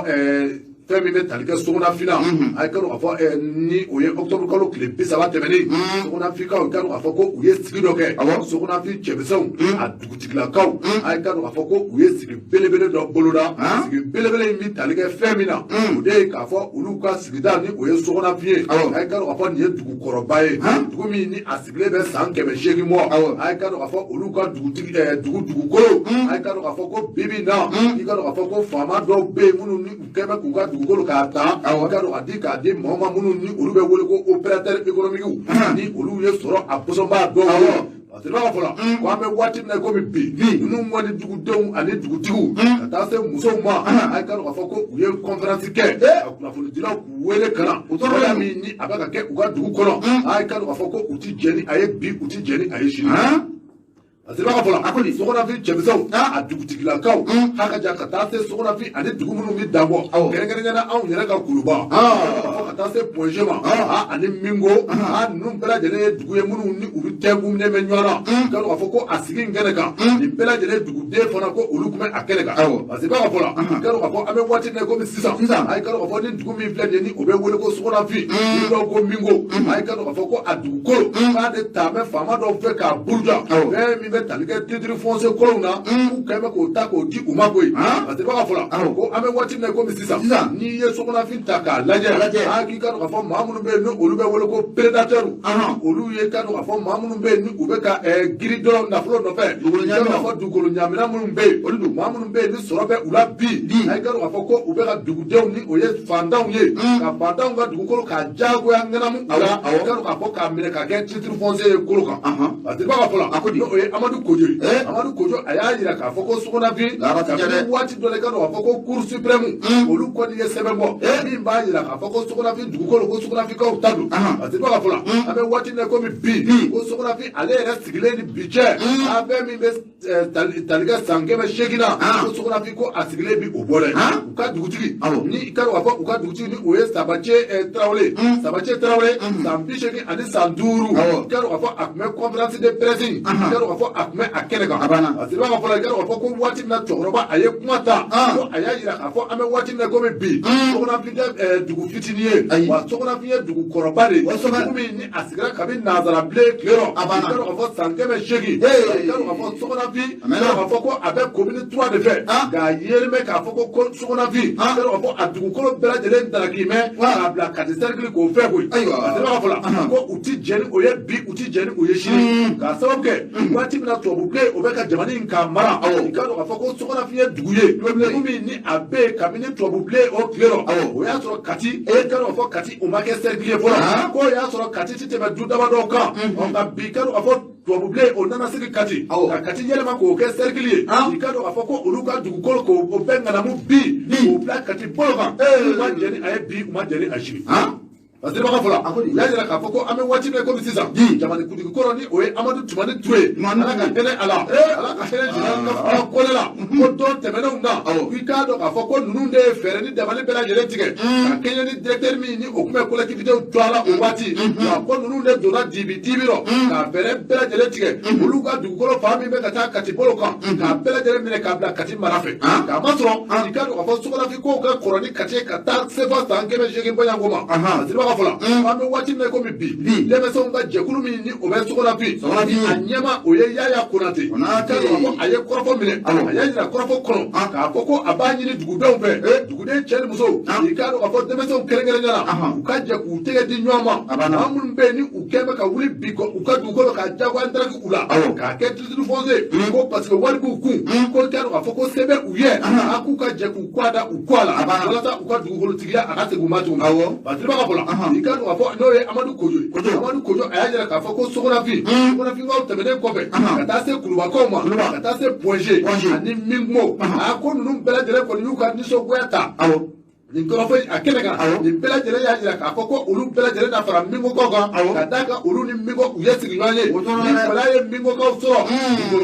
fɛn min bɛ tali kɛ Sogonafin na a k'a dɔn k'a fɔ ni o ye octobre kalo tile 30 tɛmɛnen Sogonafinkaw k'a dɔn k'a fɔ ko u ye sigi dɔ kɛ Sogonafin cɛmisɛnw a dugutigilakaw a k'a dɔn k'a fɔ ko u ye sigi belebele dɔ boloda sigi belebele in bɛ tali kɛ fɛn min na o de ye k'a fɔ olu ka sigida ni o ye Sogonafin ye a k'a dɔn k'a fɔ nin ye dugukɔrɔba ye dugu min ni a sigilen bɛ san 800 bɔ a k'a dɔn k'a fɔ olu ka dugukolo a k'a dɔn k'a fɔ ko bibi na i k'a dɔn k'a fɔ ko faama dɔw bɛ yen minnu ni u kɛ bɛ k'u ka dugukolo k'a ta a k'a dɔn k'a di maa ma minnu ni olu bɛ wele ko opérateur économique ni olu ye sɔrɔ a pɔsɔnbaa dɔw ye parce que b'a fɔ la ko an bɛ waati min na komi bi ninnu man di dugudenw ani dugutigiw ka taa se musow ma a k'a dɔn k'a fɔ ko u ye conférence kɛ ka kunnafonidilaw k'u wele ka na tɔɔrɔya min ni a bɛ ka kɛ u ka dugu kɔnɔ a k'a dɔn k'a fɔ ko u ti jɛni a ye bi u ti jɛni a ye sini Asiba fola akoli sokona fi chebisau a dugutigila kaw haka ja ka taa se sokona fi ani dugu minnu bi dabɔ kɛrɛnkɛrɛnnen na anw yɛrɛ ka kuluba fo ka taa se projet ma ani mingo ninnu bɛɛ lajɛlen ye dugu ye minnu ni olu tɛnkunnen bɛ ɲɔgɔn na k'a dɔn k'a fɔ ko a sigi in kɛnɛ kan nin bɛɛ lajɛlen duguden fana ko olu tun bɛ a kɛnɛ kan Asiba ka fola k'a dɔn k'a fɔ an bɛ waati min na komi sisan a ye k'a dɔn k'a fɔ ni dugu min filɛ nin ye ni o bɛ wele ko sokona fi ni dɔw ko mingo a ye k'a dɔn k'a fɔ ko a dugukolo k'a de taa bɛ faama dɔw fɛ k'a buruja fɛn min bɛ tali kɛ titre foncier kolonw na u kɛn bɛ k'o ta k'o di u ma koyi Asiba ka fola ko an bɛ waati min na komi sisan n'i ye sokonafin ta k'a lajɛ k'i ka dɔn k'a fɔ maa minnu bɛ yen ni olu bɛ wele ko prédateur olu ye k'a dɔn k'a fɔ maa minnu bɛ yen ni u bɛ ka giri dɔrɔn nafolo nɔfɛ k'a dɔn k'a fɔ dugukolo ɲamina minnu bɛ yen olu don maa minnu bɛ yen ni sɔrɔ bɛ u la bi a ye k'a dɔn k'a fɔ ko u bɛ ka dugudenw ni o ye fantanw ye ka fantanw ka dugukolo k'a diyagoya ŋanamu u la k'a dɔn k'a fɔ k'a minɛ ka kɛ titre foncier ye kolo kan Asiba ka fola n'o ye Amadu Kojo ye Amadu Kojo a y'a jira k'a fɔ ko sokonafin kabini waati dɔ la i ka dɔn k'a fɔ ko cour suprême olu kɔni ye sɛbɛn bɔ min b'a jira k'a fɔ ko sokonafin dugukolo ko sokonafikaw ta don Asiba ka fola an bɛ waati min na komi bi ko sokonafin ale yɛrɛ sigilen ni bi cɛ a fɛn min bɛ tali kɛ san 800 na ko sokonafin ko a sigilen bi o bɔ dɛ u ka dugutigi ni i ka dɔn k'a fɔ u ka dugutigi ni o ye Sabatier Traoré san 80 ani san 5 i ka dɔn k'a fɔ a tun bɛ conférence de presse i ka dɔn k'a fɔ a tun bɛ a kɛnɛ kan Asiba ka fola i ka dɔn k'a fɔ ko waati min na cɛkɔrɔba a ye kuma ta ko a y'a jira k'a fɔ an bɛ waati min na komi bi sokonafin tɛ dugu fitinin ye wa sokonafin ye dugu kɔrɔba de ye dugu min ni a sigira kabini nanzara bilen tile rɔ i ka dɔn k'a fɔ san 800 i ka dɔn k'a fɔ sokonafin i ka dɔn k'a fɔ ko a bɛ commune 3 de fɛ k'a yeelen bɛ k'a fɔ ko sokonafin i ka dɔn k'a fɔ a dugukolo bɛɛ lajɛlen dalaki mɛn k'a bila kati cercle k'o fɛ koyi Asiba ka fola ko u ti jɛ ni o ye bi u ti jɛ ni o ye sini k'a sababu kɛ waati min na tubabubilen o bɛ ka jamana in k'a mara i ka dɔn k'a fɔ ko sokonafin ye dugu ye dugu min ni a bɛ yen kabini tubabubilen o tile rɔ o y'a sɔrɔ kati i ka dɔn k'a fɔ kati o ma kɛ cercle ye fɔlɔ ko y'a sɔrɔ kati ti tɛmɛ du damadɔw kan nka bi i ka dɔn k'a fɔ tubabubilen o nana sigi kati ka kati yɛlɛma k'o kɛ cercle ye i ka dɔn k'a fɔ ko olu ka dugukolo k'o bɛɛ ŋanamu bi k'o bila kati bolo kan u ma jɛ ni a ye bi u ma jɛ ni a sini Asiba ka fola u y'a jira k'a fɔ ko an bɛ waati min komi sisan jamanikuntigi kɔrɔ ni o ye Amadu Tumani Ture Ala ka hinɛ a la Ala ka hinɛ jigin ka fara kɔlɛ la ko dɔn tɛmɛnenw na i k'a dɔn k'a fɔ ko ninnu de ye fɛɛrɛ ni dabali bɛɛ lajɛlen tigɛ ka kɛɲɛ ni directeur min ni o tun bɛ collectivité to a la o waati nka ko ninnu de donna dibi rɔ k'a fɛɛrɛ bɛɛ lajɛlen tigɛ olu ka dugukolo fan min bɛ ka taa kati bolo kan k'a bɛɛ lajɛlen minɛ k'a bila kati mara fɛ k'a ma sɔrɔ i k'a dɔn k'a fɔ sokonafin kow ka kɔrɔ ni kati ka taa sefa san 800 bɔɲanko ma Asiba ka fola an bɛ waati min na komi bi denmisɛnw ka jɛkulu min ni o bɛ sokonafin a ɲɛma o ye Yaya Konate i ka dɔn k'a fɔ a ye kɔrɔfɔ minɛ a y'a jira kɔrɔfɔ kɔnɔ k'a fɔ ko a b'a ɲini dugudenw fɛ duguden cɛ ni muso i k'a dɔn k'a fɔ denmisɛnw kɛrɛnkɛrɛnnen na u ka jɛ k'u tɛgɛ di ɲɔgɔn ma maa minnu bɛ yen ni u kɛn bɛ ka wuli bi u ka dugukolo ka diyagoya ndaraki u la k'a kɛ titre foncier ko parce que wari b'u kun ko i k'a dɔn k'a fɔ ko se bɛ u ye a k'u ka jɛ k'u kɔ a da u kɔ a la walasa u ka dugukolotigiya a ka segin u ma tuguni Asiba ka fola i k'a dɔn k'a fɔ n'o ye Amadu Kojo ye Amadu Kojo a y'a jira k'a fɔ ko sokonafinkaw tɛmɛnen kɔfɛ ka taa se kulubakaw ma ka taa se Point ani Mingumo ko ninnu bɛɛ lajɛlen kɔni y'u ka nisɔngoya ta nin kɔrɔfɔ a kɛnɛ kan nin bɛɛ lajɛlen y'a jira k'a fɔ ko olu bɛɛ lajɛlen na fara Mingokaw kan ka d'a kan olu ni Mingo u ye sigiɲɔgɔn ye ni Fala ye Mingokaw sɔrɔ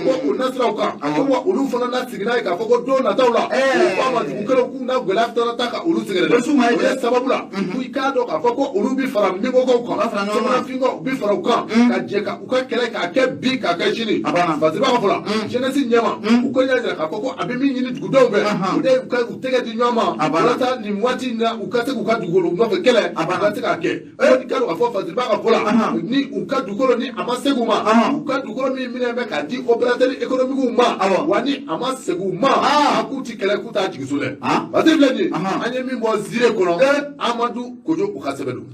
ko o nasiraw kan ko olu fana na sigi n'a ye k'a fɔ ko don nataw la o f'a ma dugu kelen k'u na gɛlɛya taara ta ka olu sɛgɛrɛ dɛ o ye sababu la i k'a dɔn k'a fɔ ko olu bi fara Mingokaw kan sokonafinkaw bi fara u kan ka jɛ ka u ka kɛlɛ k'a kɛ bi k'a kɛ sini Asiba ka fola jeunesse ɲɛma u ko y'a jira k'a fɔ ko a bɛ min ɲini dugudenw fɛ o de ye u tɛgɛ di ɲɔgɔn ma walasa nin waati in na u ka se k'u ka dugukolo nɔfɛ kɛlɛ u ka se k'a kɛ i ka dɔn k'a fɔ Asiba ka fola ni u ka dugukolo ni a ma se u ma u ka dugukolo min minɛ bɛ k'a di opérateur économique ma wa ni a ma segin u ma a k'u ti kɛlɛ k'u t'a jigi so dɛ parce que filɛ nin ye an ye min bɔ Zire kɔnɔ Amadu Kojo u ka sɛbɛn don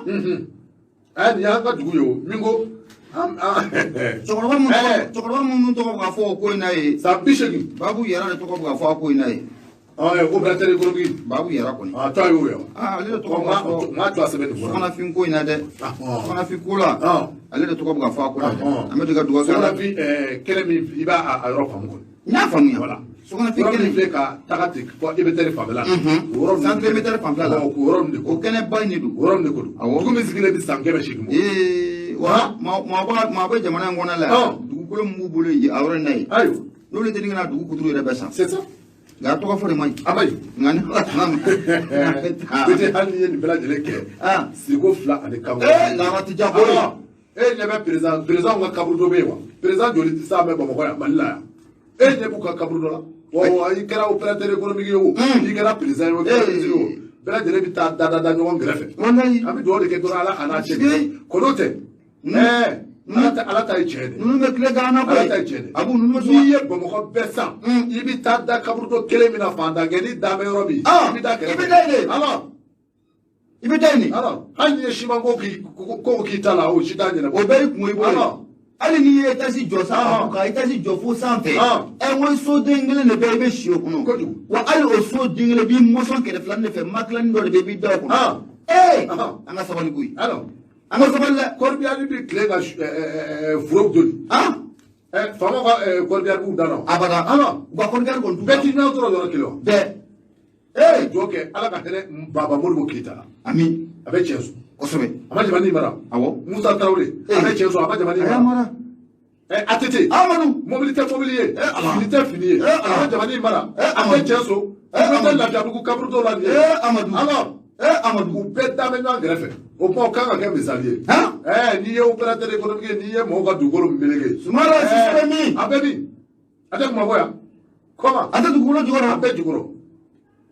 nin y'an ka dugu ye o Mingo cɛkɔrɔba minnu tɔgɔ bɛ ka fɔ o ko in na ye san 80 Babu Yara de tɔgɔ bɛ ka fɔ a ko in na ye opérateur économique Babu Yara kɔni to a y'o ye ale de tɔgɔ bɛ ka fɔ maa to a sɛbɛn nin sokonafin ko in na dɛ sokonafin ko la ale de tɔgɔ bɛ ka fɔ a ko la dɛ an bɛ to ka dugawu kɛ sokonafin kɛlɛ min i b'a a yɔrɔ faamu kɔni n y'a faamuya voilà sokonafin yɔrɔ kɛnɛ min filɛ ka taga ten fɔ EBTR fanfɛla centre EBTR fanfɛla la o yɔrɔ nin de ko o kɛnɛ ba in de don o yɔrɔ nin de ko don dugu min sigilen bɛ san 800 wa maa bɛ jamana in kɔnɔ la dugu dugukolo mun b'u bolo yen a yɔrɔ in na yen n'olu tɛ nin ka dugu kuturu yɛrɛ bɛɛ san nka tɔgɔ fɔ de ma ɲi nka ni ala tana ma peut-être hali n'i ye nin bɛɛ lajɛlen kɛ siriko 2 ani kaburu laara tɛ diya ko e ɲɛ bɛ président ka kaburu dɔ bɛ yen wa président joli tɛ s'a mɛn bamakɔ yan mali la yan e ɲɛ b'u ka kaburu dɔ la wa i kɛra opérateur économique ye o i kɛra président ye o kɛra ministre ye o bɛɛ lajɛlen bɛ taa da ɲɔgɔn kɛrɛfɛ an bɛ dugawu de kɛ dɔrɔn ala ka n'a cɛ kɔnɔ tɛ ala ta ye tiɲɛ de ninnu bɛ tile garanna koyi ala ta ye tiɲɛ de abu ninnu bɛ n'i ye bamakɔ bɛɛ san i bɛ taa da kaburu dɔ kelen min na fantan kɛ ni dan bɛ yɔrɔ min i bɛ taa kɛrɛfɛ i bɛ taa yen de i bɛ taa yen de hali n'i ye siman ko k'i ta la o si t'a ɲɛnabɔ o bɛɛ y'i kun i bolo hali n'i ye étage jɔ sanfɛ ka étage jɔ fo sanfɛ ɛ n ko soden kelen de bɛ i bɛ si o kɔnɔ wa hali o soden kelen b'i mɔsɔn kɛrɛfɛlanin de fɛ makilanin dɔ de bɛ i b'i da o kɔnɔ an ka sabali koyi an ka sabali dɛ kɔrɔbiyali bɛ tile ka foro joli faama ka kɔrɔbiyali b'u dan na abada u ka kɔrɔbiyali kɔni bɛɛ t'i n'a dɔrɔn yɔrɔ kelen wa bɛɛ jɔ kɛ ala ka hinɛ baba moribo keyita ami a bɛ tiɲɛ so kosɛbɛ a ma jamana in mara awɔ musa tarawele a bɛ tiɲɛ so a ma jamana in mara ATT amadu mobili tɛ mobili ye fini tɛ fini ye a ma jamana in mara a bɛ tiɲɛ so a bɛ lafiyabugu kaburu dɔw la nin ye amadu u bɛɛ da bɛ ɲɔgɔn kɛrɛfɛ o kuma o kan ka kɛ misali ye n'i ye opérateur économique n'i ye mɔgɔw ka dugukolo meleke sumaworo sise min a bɛ min a tɛ kumabɔ yan kɔma a tɛ dugukolo jukɔrɔ a bɛɛ jukɔrɔ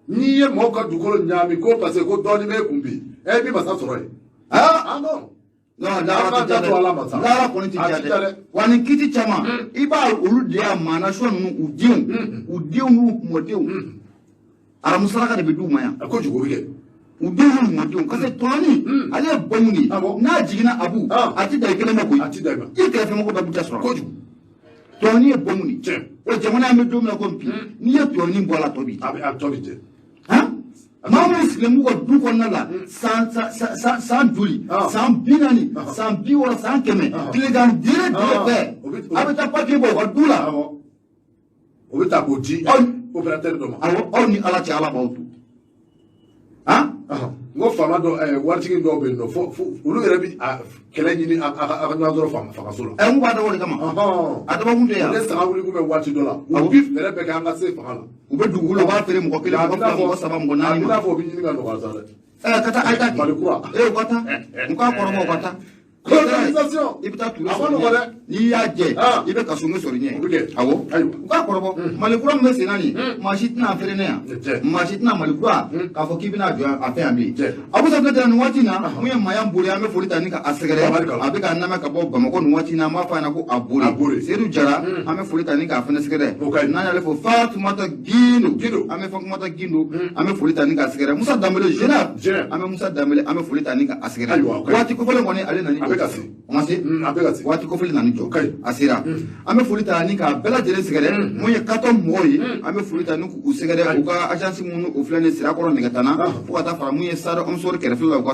n'i ye mɔgɔw ka dugukolo ɲagami ko parce que ko dɔɔnin bɛ kun bi bi masa sɔrɔ yen non laara kɔni tɛ diya dɛ wa nin kiti caman i b'a olu de y'a maanasɔ ninnu u denw n'u mɔdenw aramu saraka de bɛ d'u ma yan kojugu bɛ kɛ u denw n'u mɔdenw parce que tɔnni ale ye bamu de ye n'a jiginna abu a tɛ da i kelen ma koyi a tɛ da i ma i kɛrɛfɛ mɔgɔ bɛɛ bɛ taa sɔrɔ kojugu tɔnni ye bamu de ye o jamana in bɛ don min na ko bi n'i ye tɔnni bɔ a la tɔ b'i a tɔ bɛ jɛ maa minnu sigilen b'u ka du kɔnɔna la san joli san 40 san 60 san 100 tilegan dire bɛɛ a bɛ taa papiye bɔ u ka du la o bɛ taa k'o di opérateur dɔ ma awɔ aw ni ala cɛ ala b'aw to n ko faama dɔ waritigi dɔw bɛ yen nɔ fo olu yɛrɛ bɛ kɛlɛ ɲini a ka ɲɔgɔn sɔrɔ fagaso la n b'a dabɔ o de kama a dabɔkun tɛ yan ne saga wuli kun bɛ waati dɔ la u bɛ fɛɛrɛ bɛɛ kɛ an ka se fanga la u bɛ dugukolo u b'a feere mɔgɔ kelen mɔgɔ fila mɔgɔ saba mɔgɔ naani ma a bɛ n'a fɔ o bɛ ɲini ka nɔgɔya sa dɛ ka taa ayi ta mali kura u ka taa u k'a kɔrɔbɔ u ka taa colonisation i bɛ taa turu a ma nɔgɔ dɛ n'i y'a jɛ i bɛ kaso min sɔrɔ ɲɛ o bɛ kɛ awɔ u k'a kɔrɔbɔ mali kura min bɛ sen na nin maa si tɛna feere ne yan maa si tɛna mali kura k'a fɔ k'i bɛna jɔ a fɛ yan bilen a bɛ sɔrɔ nin waati in na mun ye maaya boli an bɛ foli ta ni ka a sɛgɛrɛ a bɛ ka namɛ ka bɔ bamakɔ nin waati in na an b'a fɔ a ɲɛna ko a boli seyidu jara an bɛ foli ta ni k'a fɛnɛ sɛgɛrɛ n'an y'ale fɔ fatumata gindo an bɛ fatumata gindo an bɛ foli ta ni k'a sɛgɛrɛ musa danbele général an bɛ musa danbele an bɛ foli ta ni ka a sɛgɛrɛ waati kofɔlen kɔni ale nani a bɛ ka se o ma se waati kofɔli nani jɔ a sera an bɛ foli ta ni k'a bɛɛ lajɛlen sɛgɛrɛ mun ye katɔ mɔgɔw ye an bɛ foli ta ni k'u sɛgɛrɛ u ka agence minnu o filɛ nin sirakɔrɔ nɛgɛtana fo ka taa fara mun ye sare ɔmsɔri kɛrɛfɛ la u ka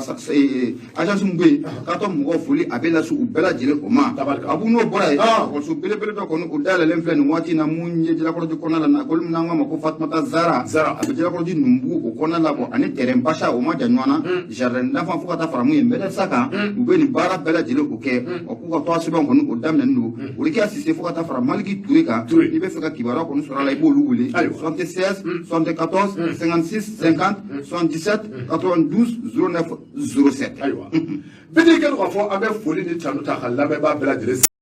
agence min bɛ yen katɔ mɔgɔw foli a bɛ lase u bɛɛ lajɛlen o ma a b'u n'o bɔra yen ekɔliso belebele dɔ kɔni o dayɛlɛlen filɛ nin waati in na mun ye jalakɔrɔji kɔnɔna la na ekɔli min n'an k'a ma ko fatumata zara a bɛ jalakɔrɔji numbu o kɔnɔna la bɔ ani terrain basa o ma jan ɲɔgɔn na jardin d'enfant fo ka taa fara mun ye mbɛlɛ sa kan u bɛ nin baara bɛɛ lajɛlen o kɛ k'u ka tɔgɔ sɛbɛn kɔni o daminɛnen don o de kɛ Cissé fo ka taa fara Maliki Touré kan i bɛ fɛ ka kibaruya kɔni sɔrɔ a la i b'olu wele 76 74 56 50 77 92 09 07 ayiwa bi kɛ k'a fɔ an bɛ foli ni tanu ta ka lamɛnbaa bɛɛ lajɛlen